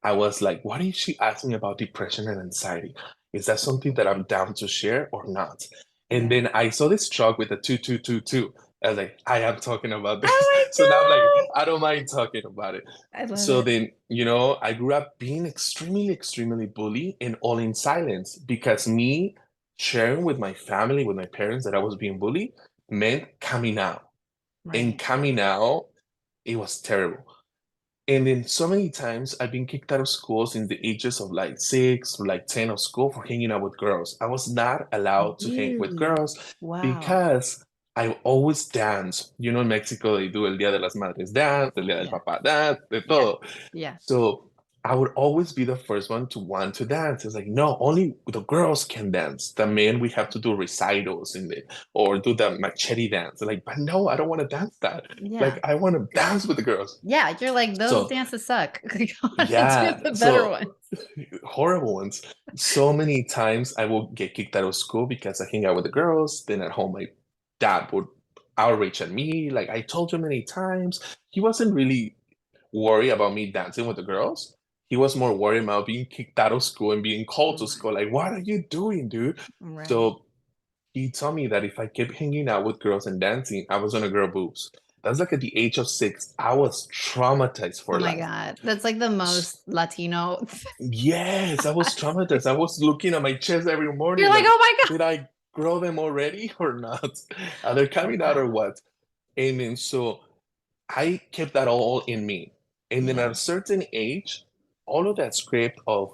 I was like, what if she asked me about depression and anxiety? Is that something that I'm down to share or not? And Yeah. then I saw this truck with a 2222. I was like, I am talking about this. Oh So now I'm like, my I don't mind talking about it. God. I love So it. then, I grew up being extremely, extremely bullied and all in silence because me sharing with my family, with my parents that I was being bullied meant coming out. And Right. coming out, it was terrible. And then so many times I've been kicked out of schools in the ages of like 6 or like 10 of school for hanging out with girls. I was not allowed to hang with Really? girls Wow. because I always dance. In Mexico they do el Día de las Madres dance, el Día del Yeah. Papá dance, de Yeah. todo. Yeah. So I would always be the first one to want to dance. It's like, no, only the girls can dance. The men, we have to do recitals or do the machete dance. Like, but no, I don't want to dance that. Like, Yeah. I want to dance with the girls. Yeah. You're like, those So dances suck. Like, I want to do yeah, the better so one. horrible ones. So many times I will get kicked out of school because I hang out with the girls. Then at home, my dad would outrage at me. Like, I told you many times. He wasn't really worried about me dancing with the girls. He was more worried about being kicked out of school and being called to Right. school. Like, what are you doing, dude? Right. So he told me that if I kept hanging out with girls and dancing, I was gonna grow boobs. That's like at the age of 6. I was traumatized Oh for my life. God. That's like the most Latino. Yes, I was traumatized. I was looking at my chest every You're morning, like, like, oh my God. did I grow them already or not? Are they coming out Yeah. or what? And then so I kept that all in me. And then at Yeah. a certain age, all of that script of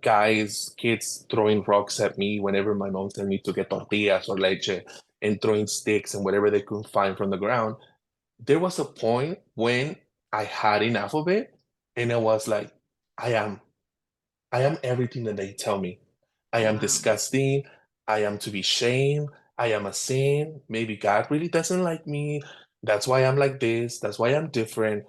guys, kids throwing rocks at me whenever my mom sent me to get tortillas or leche and throwing sticks and whatever they could find from the ground, there was a point when I had enough of it and I was like, I am. I am everything that they tell me. I am Wow. disgusting. I am to be shamed. I am a sin. Maybe God really doesn't like me. That's why I'm like this. That's why I'm different.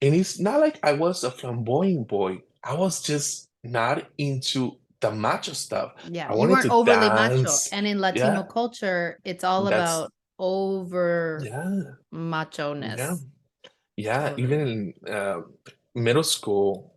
And it's not like I was a flamboyant boy. I was just not into the macho stuff. Yeah. I You wanted weren't to overly macho. dance. And in Latino Yeah, culture, it's all that's, about over yeah, yeah. macho-ness. Yeah, even Totally. in middle school,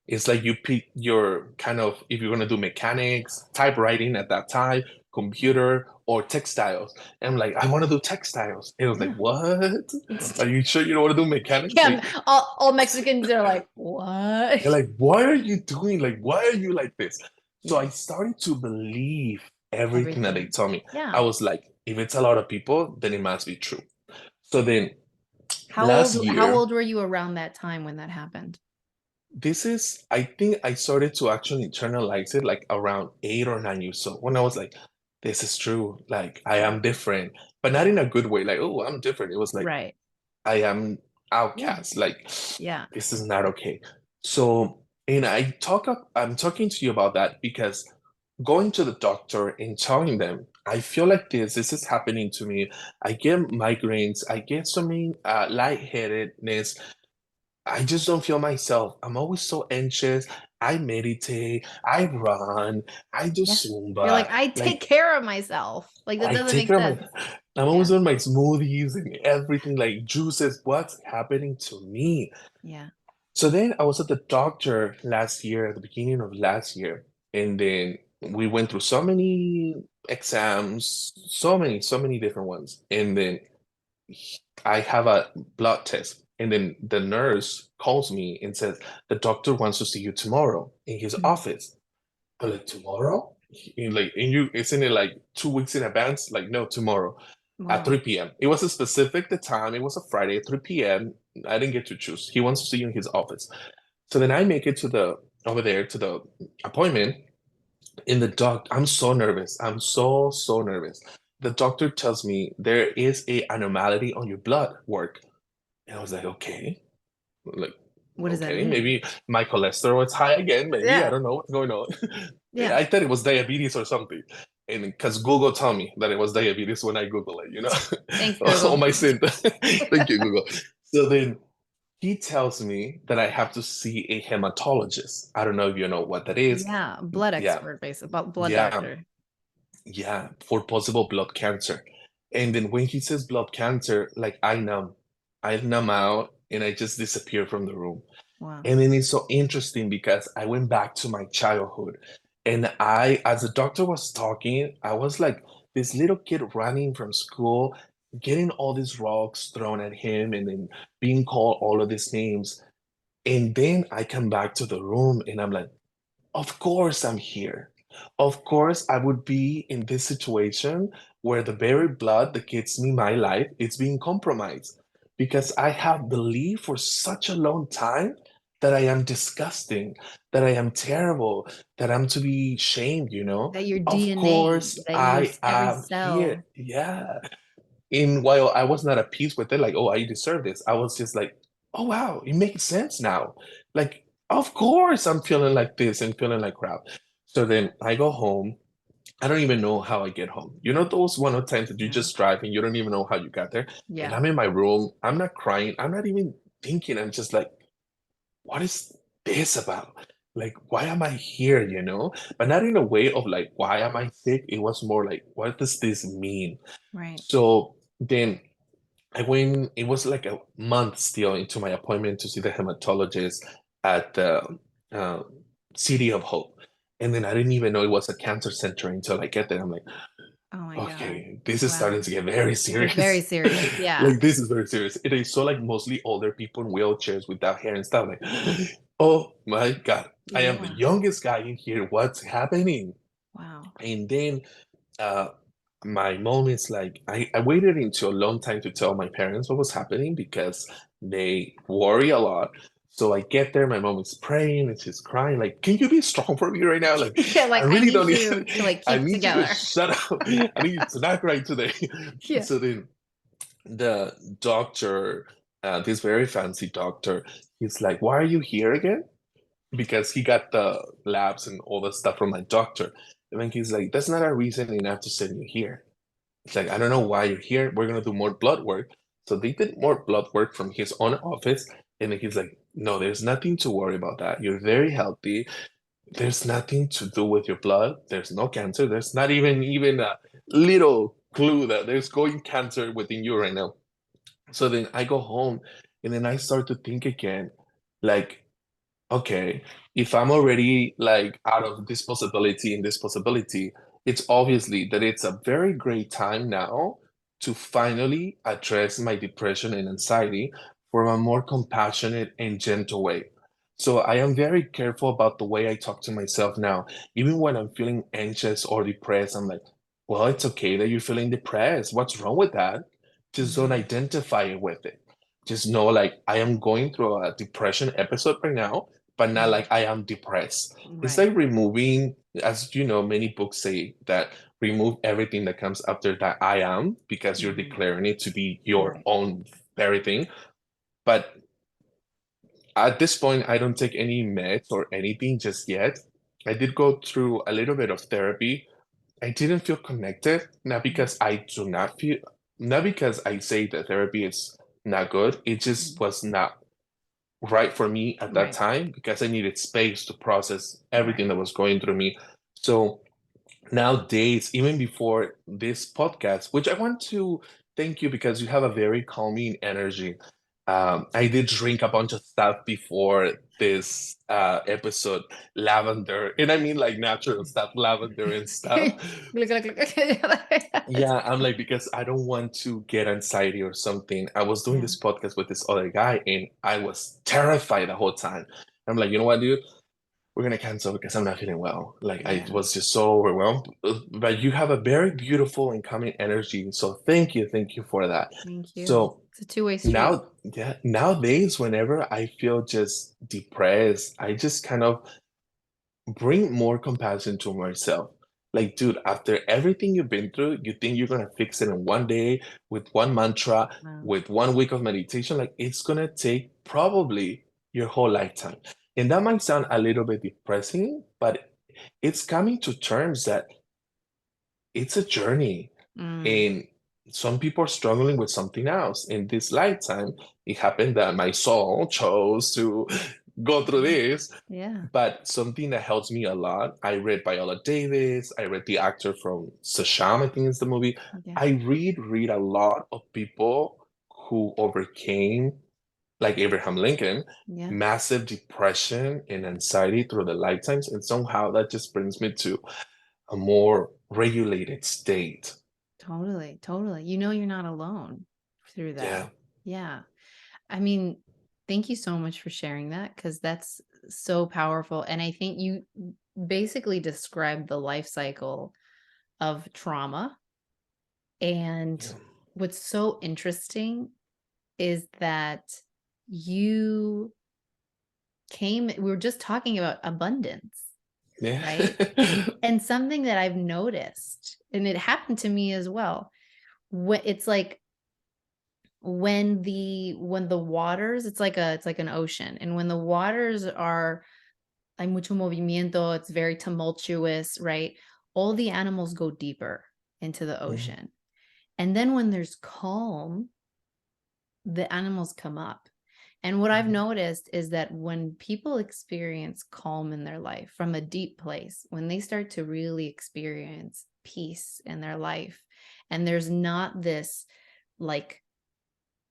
it's like you pick your kind of, if you're gonna do mechanics, typewriting at that time, computer, or textiles. And I'm like, I want to do textiles. And I was like, Yeah. what? Are you sure you don't want to do mechanics? Yeah. Like, All Mexicans are like, they're what? like, why are you doing? Like, why are you like this? So Yeah. I started to believe everything that they Everything. told me. I Yeah. was like, if it's a lot of people, then it must be true. So then How last old how year, old were you around that time when that happened? this is, I think I started to actually internalize it like around 8 or 9 years old when I was like, this is true. Like, I am Yeah. different, but not in Yeah. a good way. Like, oh, I'm different. It was like, Right. I am Yeah. outcast. Like, Yeah. this is not okay. So, and I'm talking to you about that because going to the doctor and telling them, I feel like this is happening to me. I get migraines, I get so many lightheadedness, I just don't feel myself. I'm always so anxious. I meditate, I run, I do Yeah. You're like, Zumba. I take Like care of myself. Like that I doesn't take make care of my, sense. I'm always Yeah. on my smoothies and everything, like juices. What's happening to me? Yeah. So then I was at the doctor last year, at the beginning of last year, and then we went through so many exams, so many different ones. And then I have a blood test. And then the nurse calls me and says, the doctor wants to see you tomorrow in his Mhm. office. I'm like, tomorrow? And you, isn't it like 2 weeks in advance? Like, no, tomorrow at Wow. 3 p.m. It was a specific the time. It was a Friday at 3 p.m. I didn't get to choose. He wants to see you in his office. So then I make it to the over there to the appointment. In the doc, I'm so nervous. I'm so nervous. The doctor tells me there is a anomaly on your blood work. And I was like, okay, like, What does that okay, mean? maybe my cholesterol is high again. Maybe I Yeah. don't know what's going on. Yeah. I thought it was diabetes or something. And because Google told me that it was diabetes when I Google it, Thanks, on Google. my symptoms. Thank you, Google. So then he tells me that I have to see a hematologist. I don't know if you know what that is. Yeah. Blood Yeah, expert, basically, about blood yeah, doctor. yeah, for possible blood cancer. And then when he says blood cancer, like I numb out and I just disappear from the room. Wow. And then it's so interesting because I went back to my childhood. And as the doctor was talking, I was like this little kid running from school, getting all these rocks thrown at him and then being called all of these names. And then I come back to the room and I'm like, of course I'm here. Of course I would be in this situation where the very blood that gives me my life is being compromised because I have believed for such a long time that I am disgusting, that I am terrible, that I'm to be shamed. That your Of DNA, course that your I every am here. cell. Yeah. In while I was not at peace with it, like, oh, I deserve this. I was just like, oh wow, it makes sense now. Like, of course I'm feeling like this and feeling like crap. So then I go home. I don't even know how I get home. You know those one of times that you Yeah. just drive and you don't even know how you got there. And Yeah. I'm in my room. I'm not crying. I'm not even thinking. I'm just like, what is this about? Like, why am I here? But not in a way of like, why am I sick? It was more like, what does this mean? Right. So then I went, it was like a month still into my appointment to see the hematologist at the uh, City of Hope. And then I didn't even know it was a cancer center until I get there. I'm like, Oh my God. Okay, this is starting Wow. to get very It gets very serious. serious. Yeah. Like this is very serious. And I saw like mostly older people in wheelchairs without hair and stuff. Like, oh my God, I am the Yeah. youngest guy in here. What's happening? Wow. And then uh my mom is like, I waited until a long time to tell my parents what was happening because they worry a lot. So I get there, my mom is praying and she's crying, like, can you be strong for me right now? Like, Yeah, I like I really need don't need, you to like I keep it need you to together. shut up. I need you to not cry today. Yeah. So then the doctor, this very fancy doctor, he's like, why are you here again? Because he got the labs and all the stuff from my doctor. And then he's like, that's not a reason enough to send you here. It's like, I don't know why you're here. We're gonna do more blood work. So they did more blood work from his own office. And then he's like, no, there's nothing to worry about that. You're very healthy. There's nothing to do with your blood. There's no cancer. There's not even a little clue that there's going cancer within you right now. So then I go home and then I start to think again, like, okay, if I'm already like out of this possibility and this possibility, it's obviously that it's a very great time now to finally address my depression and anxiety from a more compassionate and gentle way. So I am very careful about the way I talk to myself now. Even when I'm feeling anxious or depressed, I'm like, well, it's okay that you're feeling depressed. What's wrong with that? Just don't Mhm. identify it with it. Just know, like, I am going through a depression episode right now, but not Mhm. like I am depressed. It's Right. like removing, as you know, many books say that remove everything that comes after that I am because you're Mhm. declaring it to be your Right. own very thing. But at this point, I don't take any meds or anything just yet. I did go through a little bit of therapy. I didn't feel connected, not Mhm. because I do not feel, not because I say that therapy is not good. It just Mhm. was not right for me at that Right. time because I needed space to process everything Right. that was going through me. So nowadays, even before this podcast, which I want to thank you because you have a very calming energy. I did drink a bunch of stuff before this episode, lavender, and I mean like natural stuff, lavender and stuff. Look, look, look. Yeah, I'm like, because I don't want to get anxiety or something. I was doing Yeah. this podcast with this other guy and I was terrified the whole time. I'm like, you know what, dude? We're gonna cancel because I'm not feeling well. Like I Yeah. was just so overwhelmed. But you have a very beautiful and calming energy. So thank you for that. Thank you. So It's a two-way street. now, yeah, nowadays, whenever I feel just depressed, I just kind of bring more compassion to myself. Like, dude, after everything you've been through, you think you're gonna fix it in one day with one mantra, Wow. with 1 week of meditation? Like, it's gonna take probably your whole lifetime. And that might sound a little bit depressing, but it's coming to terms that it's a journey. Mm. And some people are struggling with something else. In this lifetime, it happened that my soul chose to go through Yeah. this. Yeah. But something that helps me a lot, I read Viola Davis, I read the actor from Sasham, I think is the movie. Yeah. I read a lot of people who overcame, like Abraham Lincoln, Yeah. massive depression and anxiety through the lifetimes. And somehow that just brings me to a more regulated state. Totally. Totally. You know you're not alone through that. Yeah. Yeah. I mean, thank you so much for sharing that because that's so powerful. And I think you basically described the life cycle of trauma. And Yeah. what's so interesting is that you we were just talking about abundance, Yeah. right? And something that I've noticed, and it happened to me as well, when it's like when the waters, it's like an ocean, and when the waters are hay mucho movimiento, it's very tumultuous, right? All the animals go deeper into the Mhm. ocean. And then when there's calm, the animals come up. And what I've Mhm. noticed is that when people experience calm in their life from a deep place, when they start to really experience peace in their life, and there's not this like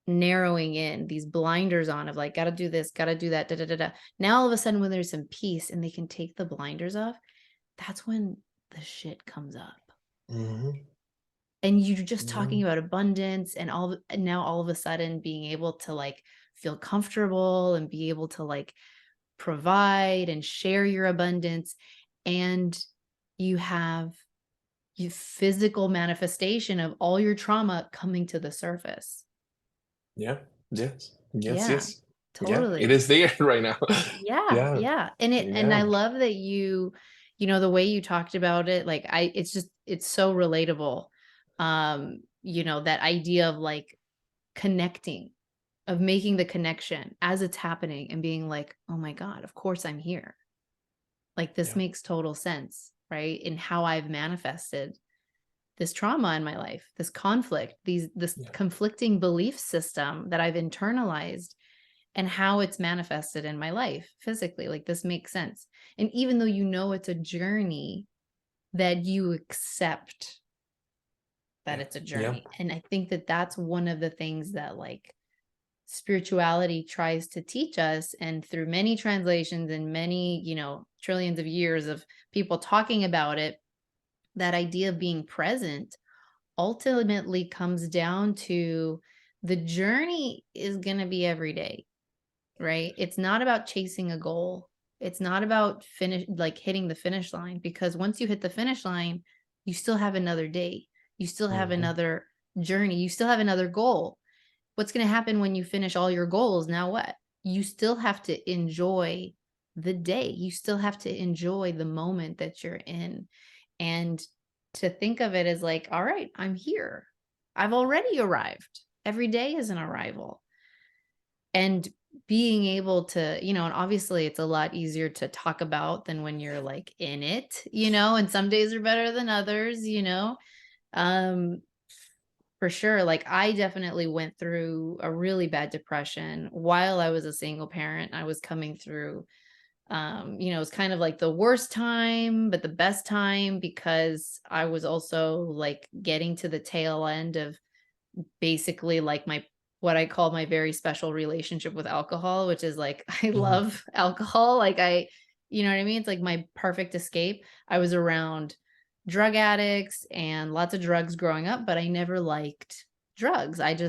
narrowing in, these blinders on of like, gotta do this, gotta do that, da da da da. Now all of a sudden, when there's some peace and they can take the blinders off, that's when the shit comes up. Mhm. And you're just Yeah. talking about abundance and now all of a sudden being able to like feel comfortable and be able to like provide and share your abundance. And you have your physical manifestation of all your trauma coming to the surface. Yeah. Yes. Yes. Yeah, Yes. Yeah. It totally. is there right now. Yeah, Yeah. yeah. And I Yeah. love that the way you talked about it, like it's so relatable. That idea of like connecting, of making the connection as it's happening and being like, "Oh my God, of course I'm here." Like this Yeah. makes total sense, right? In how I've manifested this trauma in my life, this conflict, this Yeah. conflicting belief system that I've internalized and how it's manifested in my life physically. Like this makes sense. And even though it's a journey, that you accept that Yeah. it's a Yeah. journey. And I think that that's one of the things that like spirituality tries to teach us. And through many translations and many, trillions of years of people talking about it, that idea of being present ultimately comes down to the journey is going to be every day, right? It's not about chasing a goal. It's not about hitting the finish line, because once you hit the finish line, you still have another day. You still have Hmm. another journey. You still have another goal. What's going to happen when you finish all your goals? Now what? You still have to enjoy the day. You still have to enjoy the moment that you're in. And to think of it as like, all right, I'm here. I've already arrived. Every day is an arrival. And being able to, and obviously it's a lot easier to talk about than when you're like in it, and some days are better than others. Um, for sure. Like I definitely went through a really bad depression while I was a single parent. I was coming through, it was kind of like the worst time, but the best time, because I was also like getting to the tail end of basically like my what I call my very special relationship with alcohol, which is like I Hmm. love alcohol. Like you know what I mean? It's like my perfect escape. I was around drug addicts and lots of drugs growing up, but I never liked drugs. It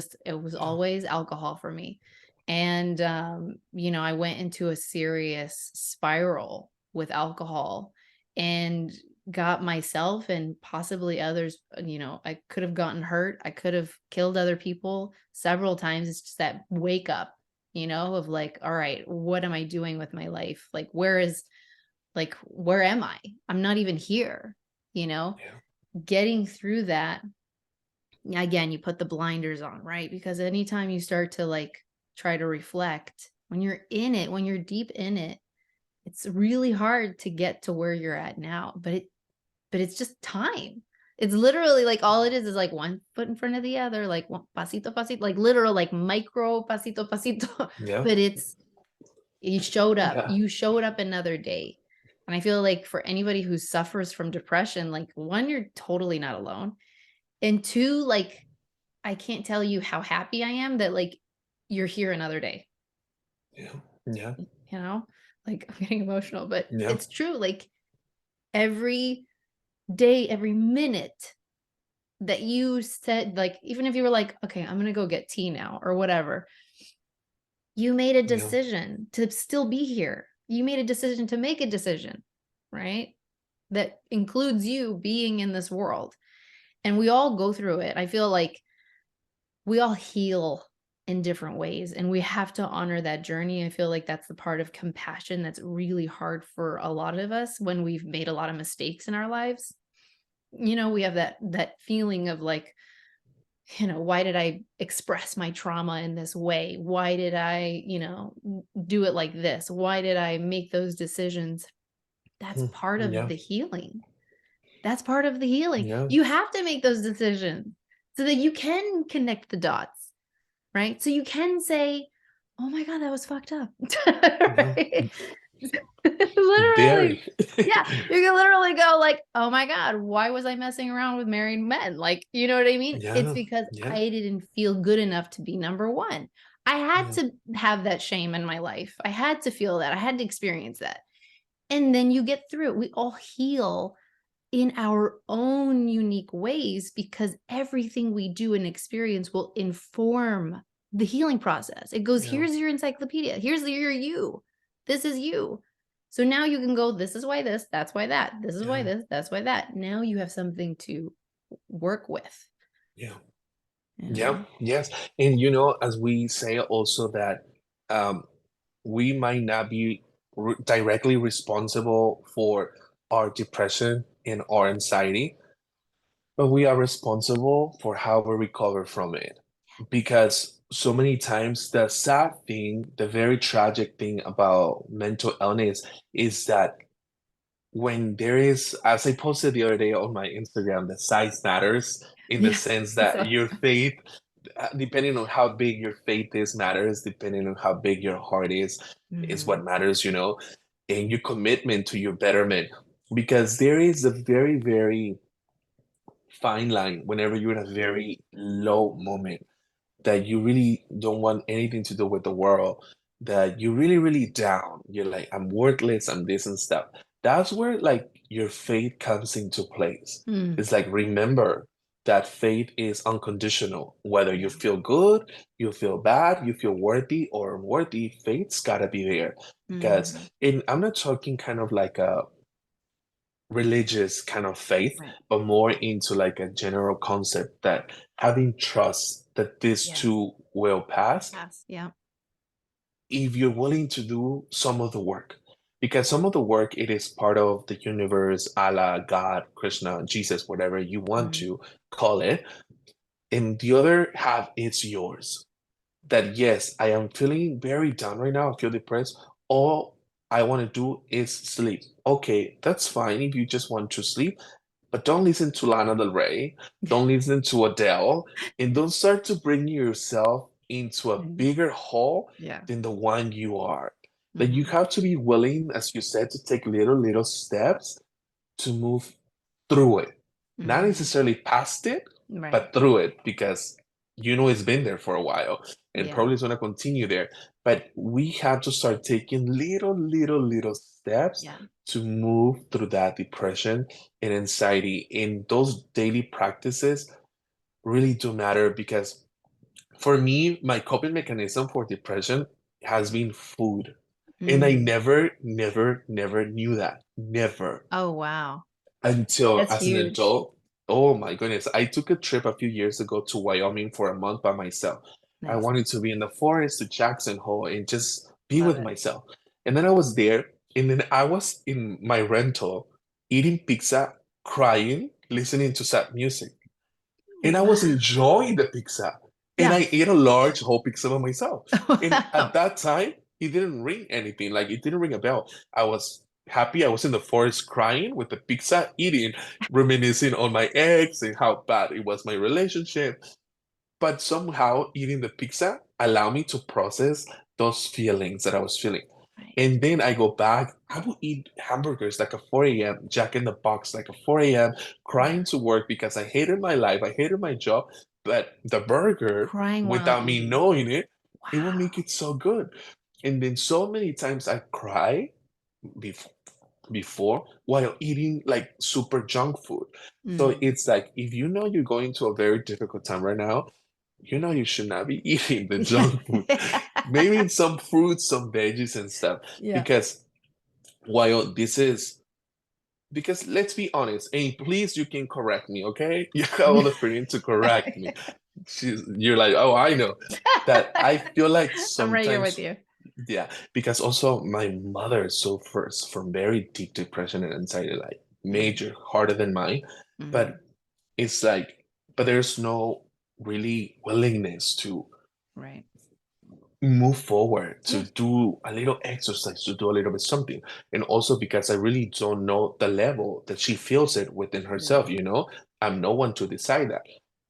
was Yeah. always alcohol for me. And I went into a serious spiral with alcohol and got myself and possibly others, I could have gotten hurt. I could have killed other people several times. It's just that wake up, of like, all right, what am I doing with my life? Where am I? I'm not even here, you know, Yeah. getting through that. Again, you put the blinders on, right? Because anytime you start to like try to reflect, when you're in it, when you're deep in it, it's really hard to get to where you're at now. But it's just time. It's literally like all it is like one foot in front of the other, like one pasito pasito, like literal, like micro pasito pasito. Yeah. But it's you showed up. Yeah. You showed up another day. And I feel like for anybody who suffers from depression, like one, you're totally not alone. And two, like I can't tell you how happy I am that like you're here another day. Yeah. Yeah. You know, like I'm getting emotional, but Yeah. it's true. Like every day, every minute that you said, like, even if you were like, okay, I'm going to go get tea now or whatever, you made a Yeah. decision to still be here. You made a decision to make a decision, right? That includes you being in this world. And we all go through it. I feel like we all heal in different ways and we have to honor that journey. I feel like that's the part of compassion that's really hard for a lot of us when we've made a lot of mistakes in our lives. We have that feeling of like, why did I express my trauma in this way? Why did I, do it like this? Why did I make those decisions? That's Hmm. part of Yeah. the healing. That's part of the healing. Yeah. You have to make those decisions so that you can connect the dots, right? So you can say, oh my God, that was fucked up. Yeah. Right? Literally. Very. Yeah, you can literally go like, "Oh my God, why was I messing around with married men?" Like, you know what I mean? It's Yeah. because Yeah. I didn't feel good enough to be number one. I had Yeah. to have that shame in my life. I had to feel that. I had to experience that. And then you get through it. We all heal in our own unique ways, because everything we do and experience will inform the healing process. It goes, Yeah. here's your encyclopedia. Here's your you. This is you. So now you can go, this is why this, that's why that. This is why this, that's why that. Now you have something to work with. Yeah. You Yeah. know? Yes. And as we say also that um, we might not be directly responsible for our depression and our anxiety, but we are responsible for how we recover from it. Because so many times, the sad thing, the very tragic thing about mental illness is that when there is, as I posted the other day on my Instagram, the size matters in the Yeah. sense that So, your faith, depending on how big your faith is, matters, depending on how big your heart is what matters, and your commitment to your betterment. Because there is a very, very fine line whenever you're in a very low moment that you really don't want anything to do with the world, that you're really, really down. You're like, I'm worthless, I'm this and stuff. That's where like your faith comes into place. It's like, remember that faith is unconditional. Whether you yeah. feel good, you feel bad, you feel worthy or unworthy, faith's gotta be there. Because I'm not talking kind of like a religious kind of faith, Right. but more into like a general concept that having trust that this Yes. too will pass Yes. Yeah. if you're willing to do some of the work. Because some of the work, it is part of the universe, Allah, God, Krishna, Jesus, whatever you want to call it. And the other half, it's yours. That yes, I am feeling very down right now. I feel depressed. All I want to do is sleep. Okay, that's fine if you just want to sleep, but don't listen to Lana Del Rey, don't listen to Adele, and don't start to bring yourself into a bigger hole Yeah. than the one you are. That you have to be willing, as you said, to take little steps to move through it. Not necessarily past it, Right. but through it, because it's been there for a while and Yeah. probably it's going to continue there. But we have to start taking little steps Yeah. to move through that depression and anxiety. And those daily practices really do matter because for me, my coping mechanism for depression has been food. And I never knew that. Never Oh, wow. until That's as an huge. adult. Oh my goodness. I took a trip a few years ago to Wyoming for a month by myself. I Nice. wanted to be in the forest to Jackson Hole and just be Love with it. myself. And then I was there, and then I was in my rental eating pizza, crying, listening to sad music. And I was Wow. enjoying the pizza. And Yeah. I ate a large whole pizza by myself. And at Wow. that time, it didn't ring anything. Like it didn't ring a bell. I was happy. I was in the forest crying with the pizza, eating, reminiscing on my ex and how bad it was my relationship. But somehow eating the pizza allowed me to process those feelings that I was feeling. Right. And then I go back, I will eat hamburgers like a 4 a.m., Jack in the Box like a 4 a.m., crying to work because I hated my life, I hated my job. But the burger, Crying while without me eating. knowing it, it will make Wow. it so good. And then so many times I cry before while eating like super junk food. So it's like if you know you're going to a very difficult time right now, you should not be eating the Yeah. junk food. Maybe some fruits, some veggies and stuff. Yeah. Because while this is because let's be honest, and please you can correct me, okay? You have all the freedom to correct me. You're like, oh, I know. That I feel like I'm right here with sometimes, you. yeah, because also my mother suffers from very deep depression and anxiety, like major, harder than mine. But it's like, but there's no really willingness to Right. move forward, to Yeah. do a little exercise, to do a little bit something. And also because I really don't know the level that she feels it within herself, Right. I'm no one to decide that.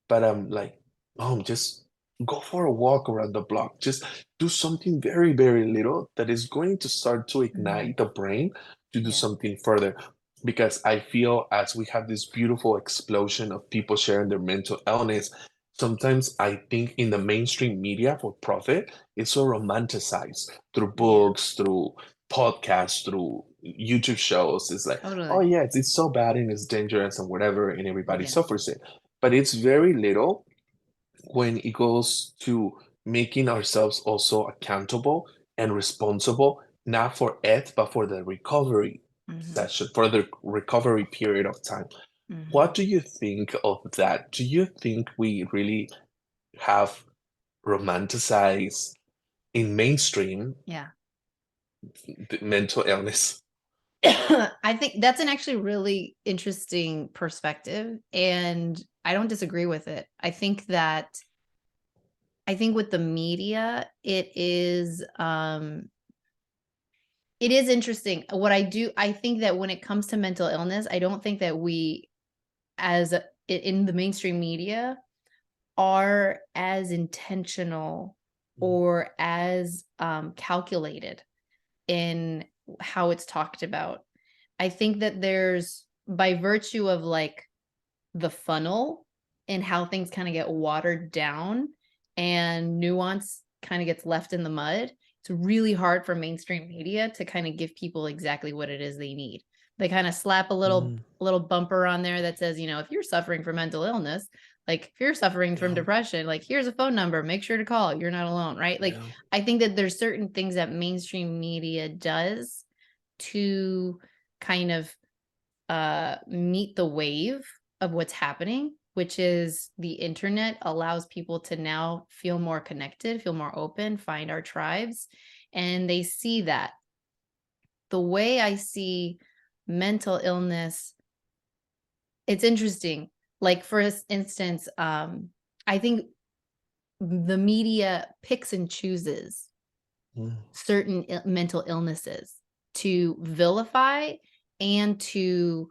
But I'm like, Mom, just go for a walk around the block. Just do something very, very little that is going to start to ignite the brain to do Yeah. something further. Because I feel as we have this beautiful explosion of people sharing their mental illness, sometimes I think in the mainstream media for profit, it's so romanticized through Yeah. books, through podcasts, through YouTube shows. It's like, oh Totally. yeah, it's so bad and it's dangerous and whatever, and everybody Yes. suffers it. But it's very little when it goes to making ourselves also accountable and responsible, not for it, but for the recovery Hmm. session, for the recovery period of time. Hmm. What do you think of that? Do you think we really have romanticized in mainstream Yeah. mental illness? I think that's an actually really interesting perspective, and I don't disagree with it. I think with the media, it is interesting. I think that when it comes to mental illness, I don't think that we in the mainstream media are as intentional Mm, or as calculated in how it's talked about. I think that there's, by virtue of like the funnel and how things kind of get watered down and nuance kind of gets left in the mud, it's really hard for mainstream media to kind of give people exactly what it is they need. They kind of slap mm, a little bumper on there that says, if you're suffering from mental illness, like if you're suffering from yeah, depression, like here's a phone number, make sure to call. You're not alone, right? Like yeah, I think that there's certain things that mainstream media does to kind of meet the wave of what's happening, which is the internet allows people to now feel more connected, feel more open, find our tribes, and they see that. The way I see mental illness, it's interesting. Like for instance, I think the media picks and chooses mm, certain mental illnesses to vilify and to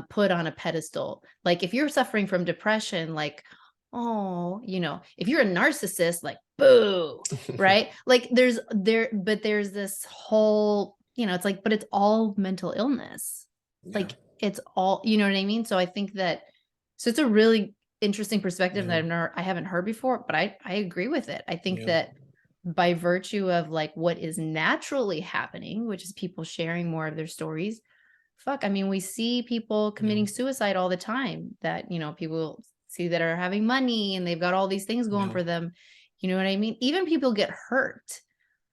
put on a pedestal. Like if you're suffering from depression, like, oh, if you're a narcissist, like, boo, right? Like there's this whole, it's like, but it's all mental illness. yeah, Like it's all, you know what I mean? So I think that, so it's a really interesting perspective that yeah, I haven't heard before, but I agree with it. I think yeah, that by virtue of like what is naturally happening, which is people sharing more of their stories. Fuck, I mean, we see people yeah, committing suicide all the time that, people see that are having money and they've got all these things going yeah, for them. You know what I mean? Even people get hurt.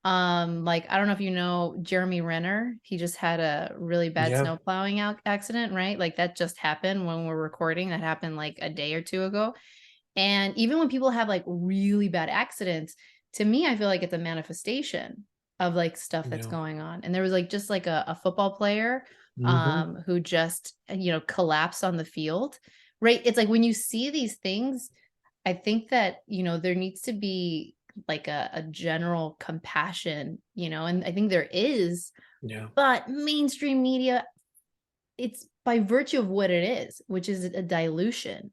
Like I don't know if you know Jeremy Renner. He just had a really bad yeah, snow plowing accident, right? Like that just happened when we're recording. That happened like a day or two ago. And even when people have like really bad accidents, to me, I feel like it's a manifestation of like stuff that's yeah. going on. And there was like just like a football player Hmm. who just, collapsed on the field. Right. It's like when you see these things, I think that, there needs to be like a general compassion, and I think there is, Yeah, but mainstream media, it's by virtue of what it is, which is a dilution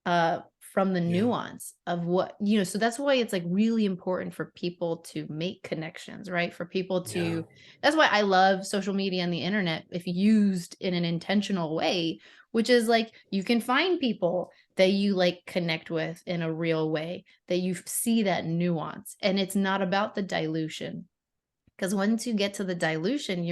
from the yeah, nuance of what, so that's why it's like really important for people to make connections, right? For people yeah, to, that's why I love social media and the internet if used in an intentional way, which is like you can find people that you like connect with in a real way, that you see that nuance, and it's not about the dilution. Because once you get to the dilution,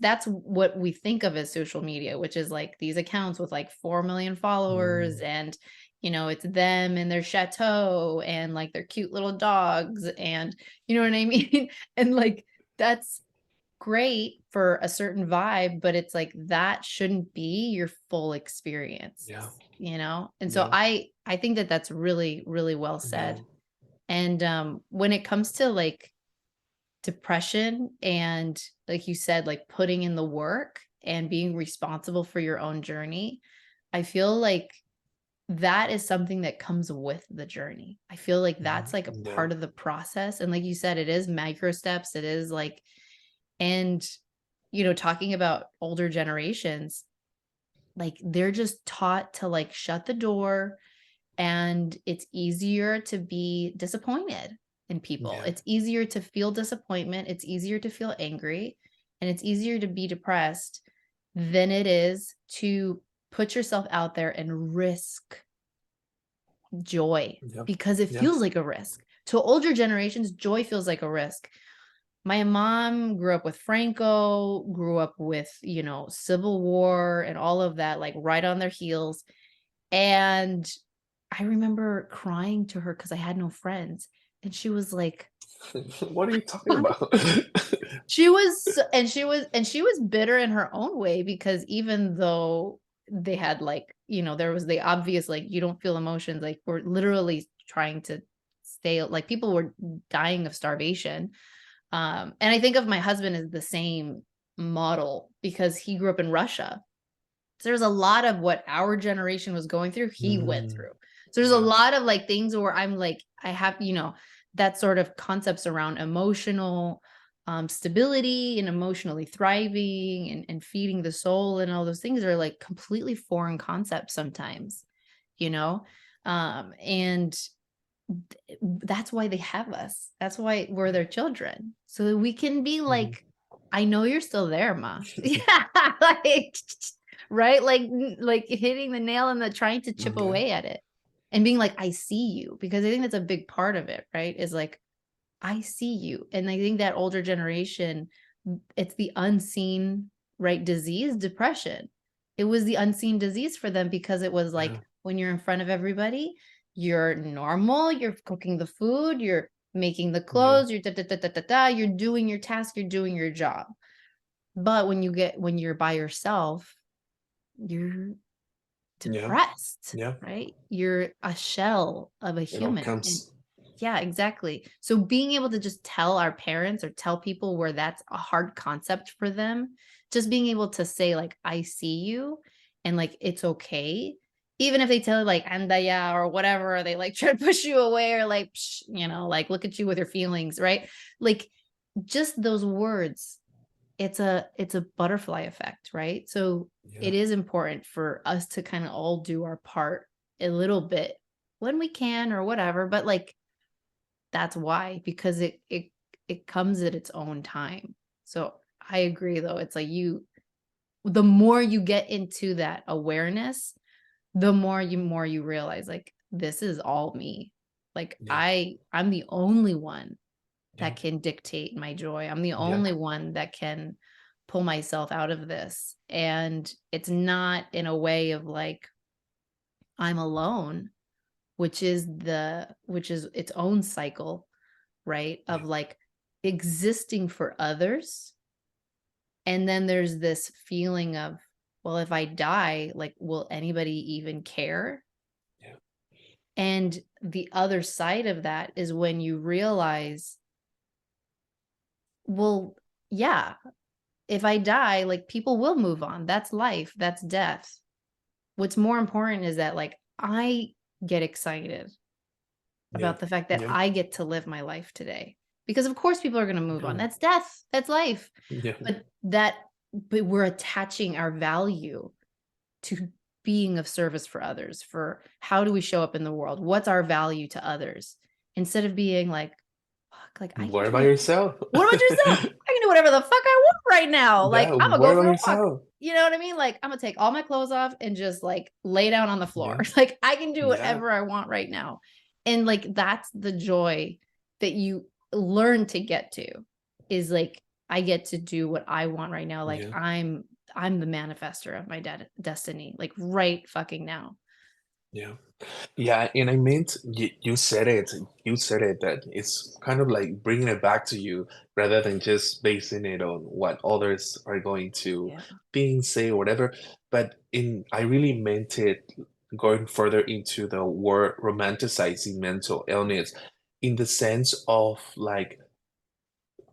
that's what we think of as social media, which is like these accounts with like 4 million followers, mm, and it's them and their chateau and like their cute little dogs, and you know what I mean. And like that's great for a certain vibe, but it's like that shouldn't be your full experience, yeah, and so yeah, I think that that's really really well yeah, said. And when it comes to like depression and, like you said, like putting in the work and being responsible for your own journey, I feel like that is something that comes with the journey. I feel like mhm, that's like a yeah, part of the process, and like you said, it is micro steps, it is like, and talking about older generations, like they're just taught to like shut the door, and it's easier to be disappointed in people. yeah, It's easier to feel disappointment. It's easier to feel angry, and it's easier to be depressed than it is to put yourself out there and risk joy, yeah, because it yeah, feels like a risk. To older generations, joy feels like a risk. My mom grew up with Franco, grew up with, Civil War and all of that, like right on their heels. And I remember crying to her because I had no friends. And she was like, What are you talking about? she was bitter in her own way because even though they had like, there was the obvious, like, you don't feel emotions, like we're literally trying to stay, like people were dying of starvation. And I think of my husband as the same model because he grew up in Russia. So there's a lot of what our generation was going through, he went Mm, through. So there's a yeah, lot of like things where I'm like, I have, that sort of concepts around emotional stability and emotionally thriving and feeding the soul and all those things are like completely foreign concepts sometimes, you know? And that's why they have us. That's why we're their children. So that we can be mhm, like, I know you're still there, Ma. Yeah. Like, right? Like hitting the nail and the trying to chip yeah, away at it and being like, I see you. Because I think that's a big part of it, right? Is like, I see you. And I think that older generation, it's the unseen, right? Disease, depression. It was the unseen disease for them because it was yeah, like when you're in front of everybody, you're normal, you're cooking the food, you're making the yeah, clothes, you're da, da, da, da, da, da, you're doing your task, you're doing your job. But when you're by yourself, you're yeah, depressed, yeah. right? You're a shell of a It all human. And comes. yeah, exactly. So being able to just tell our parents or tell people where that's a hard concept for them, just being able to say like, I see you and like, it's okay. Even if they tell you like, anda ya or whatever, or they like try to push you away or like, psh, like look at you with your feelings, right? Like just those words, it's a butterfly effect, right? So Yeah, it is important for us to kind of all do our part a little bit when we can or whatever, but like that's why, because it comes at its own time. So I agree though. It's like the more you get into that awareness, the more you realize like this is all me. Like yeah, I'm the only one yeah, that can dictate my joy. I'm the yeah, only one that can pull myself out of this. And it's not in a way of like I'm alone, which is its own cycle, right? yeah, Of like existing for others. And then there's this feeling of, well, if I die, like, will anybody even care? yeah, And the other side of that is when you realize, well, yeah, if I die, like people will move on. That's life, that's death. What's more important is that like I get excited yeah, about the fact that yeah, I get to live my life today. Because of course people are going to move on. yeah, That's death. That's life. yeah, But we're attaching our value to being of service for others, for how do we show up in the world? What's our value to others? Instead of being like, fuck, like I can What do about what yourself? what about yourself? I can do whatever the fuck I want right now. Like Yeah, I'm gonna what go about for a walk. yourself? You know what I mean? Like I'm gonna take all my clothes off and just like lay down on the floor. Yeah, Like I can do yeah, whatever I want right now. And like that's the joy that you learn to get to is like I get to do what I want right now. Like yeah. I'm the manifester of my destiny, like right fucking now. Yeah. Yeah, and I meant you said it. You said it that it's kind of like bringing it back to you rather than just basing it on what others are going to Yeah. think, say, or whatever. But I really meant it going further into the word romanticizing mental illness in the sense of like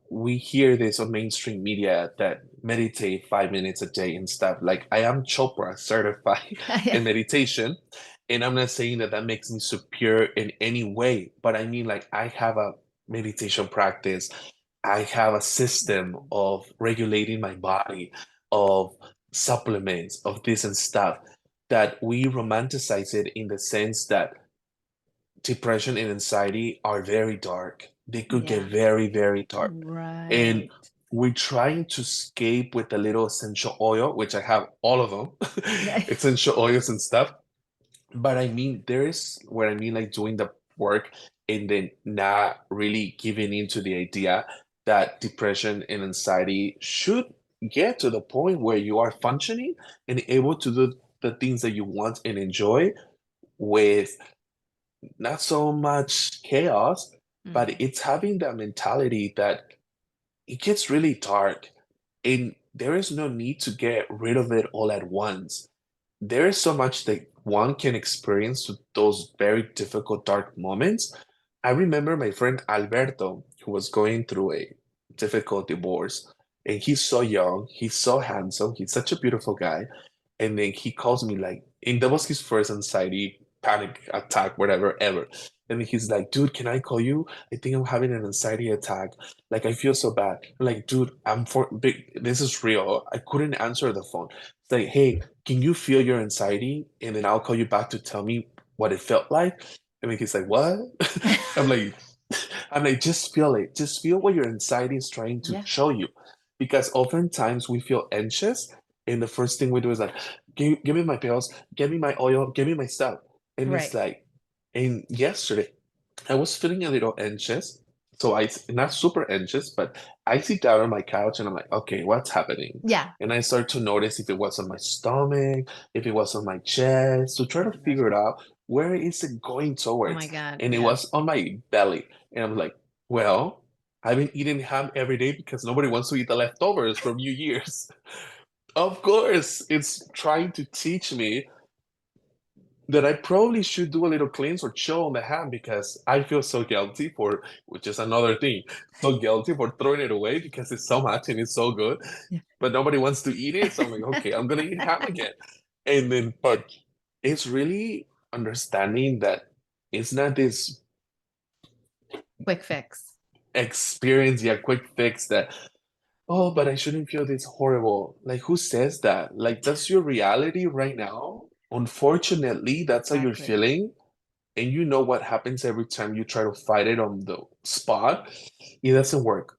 we hear this on mainstream media that meditate 5 minutes a day and stuff. Like I am Chopra certified Yeah. in meditation, and I'm not saying that that makes me superior in any way, but I mean like I have a meditation practice. I have a system of regulating my body, of supplements, of this and stuff that we romanticize it in the sense that depression and anxiety are very dark. They could get Yeah. very, very dark. And Right. we're trying to escape with a little essential oil, which I have all of them, essential oils and stuff. But I mean, there is where I mean, like doing the work and then not really giving into the idea. that depression and anxiety should get to the point where you are functioning and able to do the things that you want and enjoy with not so much chaos, but Mhm. it's having that mentality that it gets really dark and there is no need to get rid of it all at once. There is so much that one can experience with those very difficult, dark moments. I remember my friend Alberto, who was going through a difficult divorce, and he's so young, he's so handsome, he's such a beautiful guy. And then he calls me like, and that was his first anxiety, panic attack, whatever, ever. And then he's like, dude, can I call you? I think I'm having an anxiety attack. Like, I feel so bad. I'm like, dude, I'm for big, this is real. I couldn't answer the phone. It's like, hey, can you feel your anxiety? And then I'll call you back to tell me what it felt like. And then he's like, what? I'm like, I'm like, just feel it. Just feel what your anxiety is trying to Yeah. show you. Because oftentimes we feel anxious, and the first thing we do is like, give me my pills, give me my oil, give me my stuff. And it's Right. like, and yesterday, I was feeling a little anxious. So not super anxious, but I sit down on my couch and I'm like, okay, what's happening? Yeah. And I start to notice if it was on my stomach, if it was on my chest, to try Oh to my gosh. figure it out, where is it going Oh my towards? God. And it Yeah. was on my belly. And I'm like, well, I've been eating ham every day because nobody wants to eat the leftovers from New Year's. Of course, it's trying to teach me that I probably should do a little cleanse or chill on the ham because I feel so guilty for, which is another thing, so guilty for throwing it away because it's so much and it's so good, Yeah. but nobody wants to eat it. So I'm like, okay, I'm gonna eat ham again. And then, but it's really understanding that it's not this Quick fix. experience, yeah, quick fix that, oh, but I shouldn't feel this horrible. Like, who says that? Like, that's your reality right now. Unfortunately, that's how you're Exactly. feeling. And you know what happens every time you try to fight it on the spot, it doesn't work.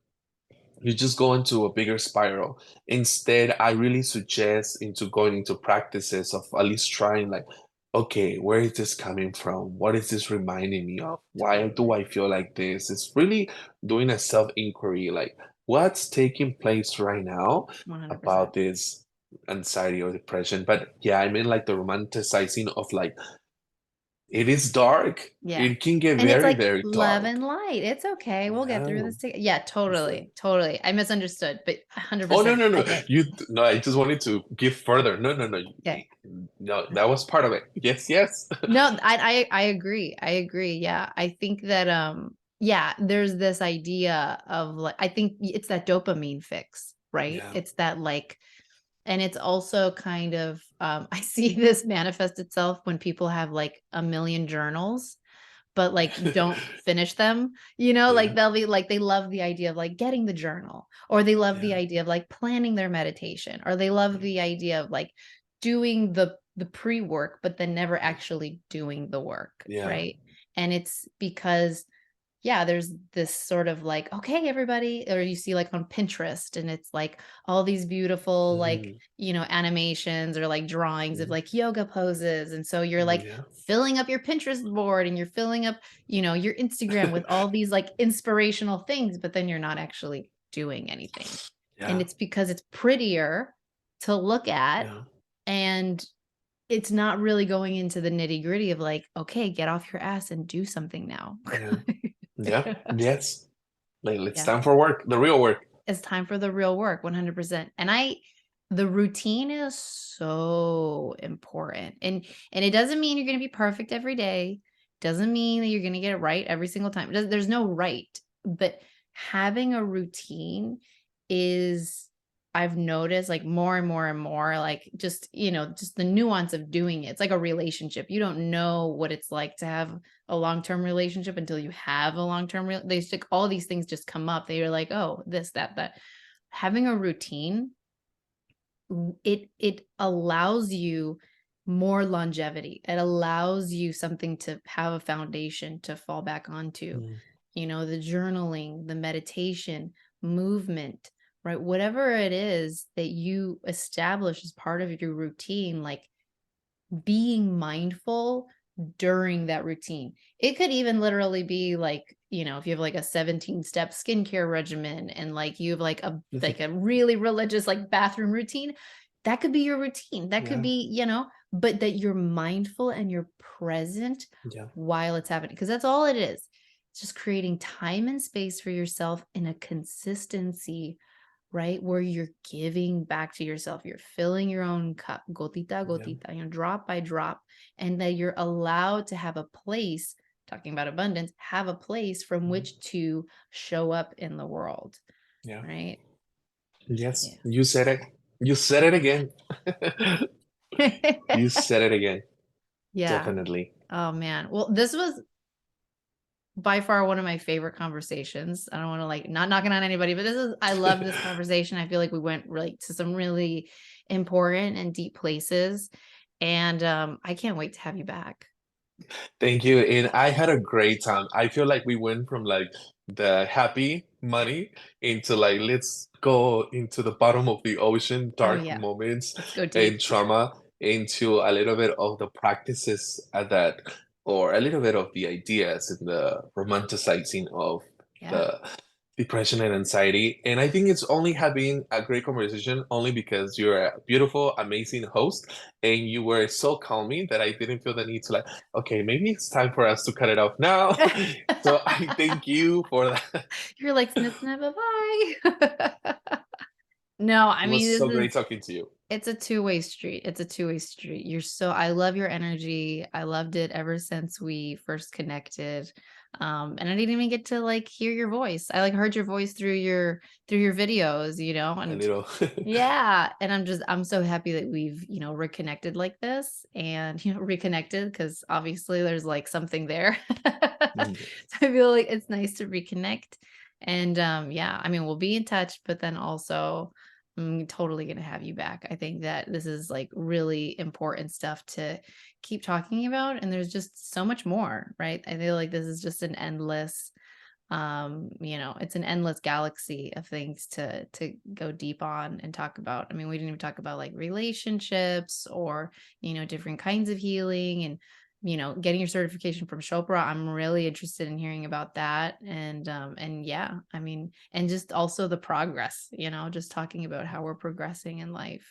You just go into a bigger spiral. Instead, I really suggest into going into practices of at least trying like, okay, where is this coming from? What is this reminding me of? Why do Totally. I feel like this? It's really doing a self-inquiry, like what's taking place right now 100%. about this anxiety or depression. But yeah, I mean like the romanticizing of like it is dark. Yeah. It can get And it's very, like very love dark. and light. It's okay. We'll get through Yeah. this together. Yeah, It's like, totally. Totally. I misunderstood, but oh no, 100% no, I no. get. You no, I just wanted to give further. No, no, no. Yeah. No, that was part of it. Yes, yes. No, I agree. I agree. Yeah. I think that yeah, there's this idea of like I think it's that dopamine fix, right? Yeah. It's that like and it's also kind of I see this manifest itself when people have like a million journals but like don't finish them, like Yeah. they'll be like they love the idea of like getting the journal or they love the Yeah. idea of like planning their meditation or they love Yeah. the idea of like doing the pre-work but then never actually doing the work, Yeah. right? And it's because yeah, there's this sort of like, okay, everybody, or you see like on Pinterest and it's like all these beautiful, like, Mm, animations or like drawings of mm, like yoga poses. And so you're like yeah. filling up your Pinterest board and you're filling up, your Instagram with all these like inspirational things, but then you're not actually doing anything. And Yeah. it's because it's prettier to look at Yeah. and it's not really going into the nitty gritty of like, okay, get off your ass and do something now. Yeah. Yeah. Yes. Like it's Yeah. time for work, the real work. It's time for the real work, 100%. And the routine is so important. And it doesn't mean you're going to be perfect every day. Doesn't mean that you're going to get it right every single time. There's no right, but having a routine is I've noticed like more and more and more like just the nuance of doing it. It's like a relationship. You don't know what it's like to have a long-term relationship until you have a long-term all these things just come up. They're like, oh, this, that. Having a routine, it allows you more longevity. It allows you something to have a foundation to fall back onto. Mm, The journaling, the meditation, movement, right? Whatever it is that you establish as part of your routine, like being mindful during that routine. It could even literally be like, you know, if you have like a 17-step skincare regimen and like you have like Mhm. a really religious like bathroom routine, that could be your routine. That could Yeah. be, you know, but that you're mindful and you're present Yeah. while it's happening. Because that's all it is. It's just creating time and space for yourself in a consistency, right? Where you're giving back to yourself. You're filling your own cup, gotita, Yeah. gotita, you know, drop by drop, and that you're allowed to have a place, talking about abundance, have a place from Mhm. which to show up in the world, Yeah. right? Yes, you said it. You said it again. Yeah. You said it again. Yeah. Definitely. Oh man. Well, this was by far one of my favorite conversations. I don't want to like not knocking on anybody, but this is I love this conversation. I feel like we went really to some really important and deep places. And I can't wait to have you back. Thank you. And I had a great time. I feel like we went from like the happy money into like, let's go into the bottom of the ocean, Oh dark yeah. moments Let's go and deep. trauma into a little bit of the practices at that, or a little bit of the ideas and the romanticizing of Yeah. the depression and anxiety. And I think it's only having a great conversation only because you're a beautiful, amazing host and you were so calming that I didn't feel the need to like, okay, maybe it's time for us to cut it off now. So I thank you for that. You're like snip snap bye. No, I It mean was this so is great talking to you. it's a two-way street. It's a two-way street. You're so I love your energy. I loved it ever since we first connected. And I didn't even get to like hear your voice. I like heard your voice through your videos, you know, A and little. yeah, and I'm so happy that we've, you know, reconnected like this and, you know, reconnected because obviously there's like something there. So I feel like it's nice to reconnect. And yeah, I mean, we'll be in touch, but then also I'm totally gonna have you back. I think that this is like really important stuff to keep talking about. And there's just so much more, right? I feel like this is just an endless you know, it's an endless galaxy of things to go deep on and talk about. I mean, we didn't even talk about like relationships or, you know, different kinds of healing and, you know, getting your certification from Chopra. I'm really interested in hearing about that. And yeah, I mean, and just also the progress, you know, just talking about how we're progressing in life.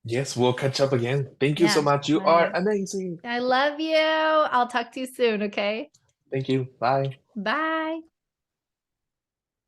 Yes, we'll catch up again. Thank you so Yeah. much. You All are right. amazing. I love you. I'll talk to you soon, okay? Thank you. Bye. Bye.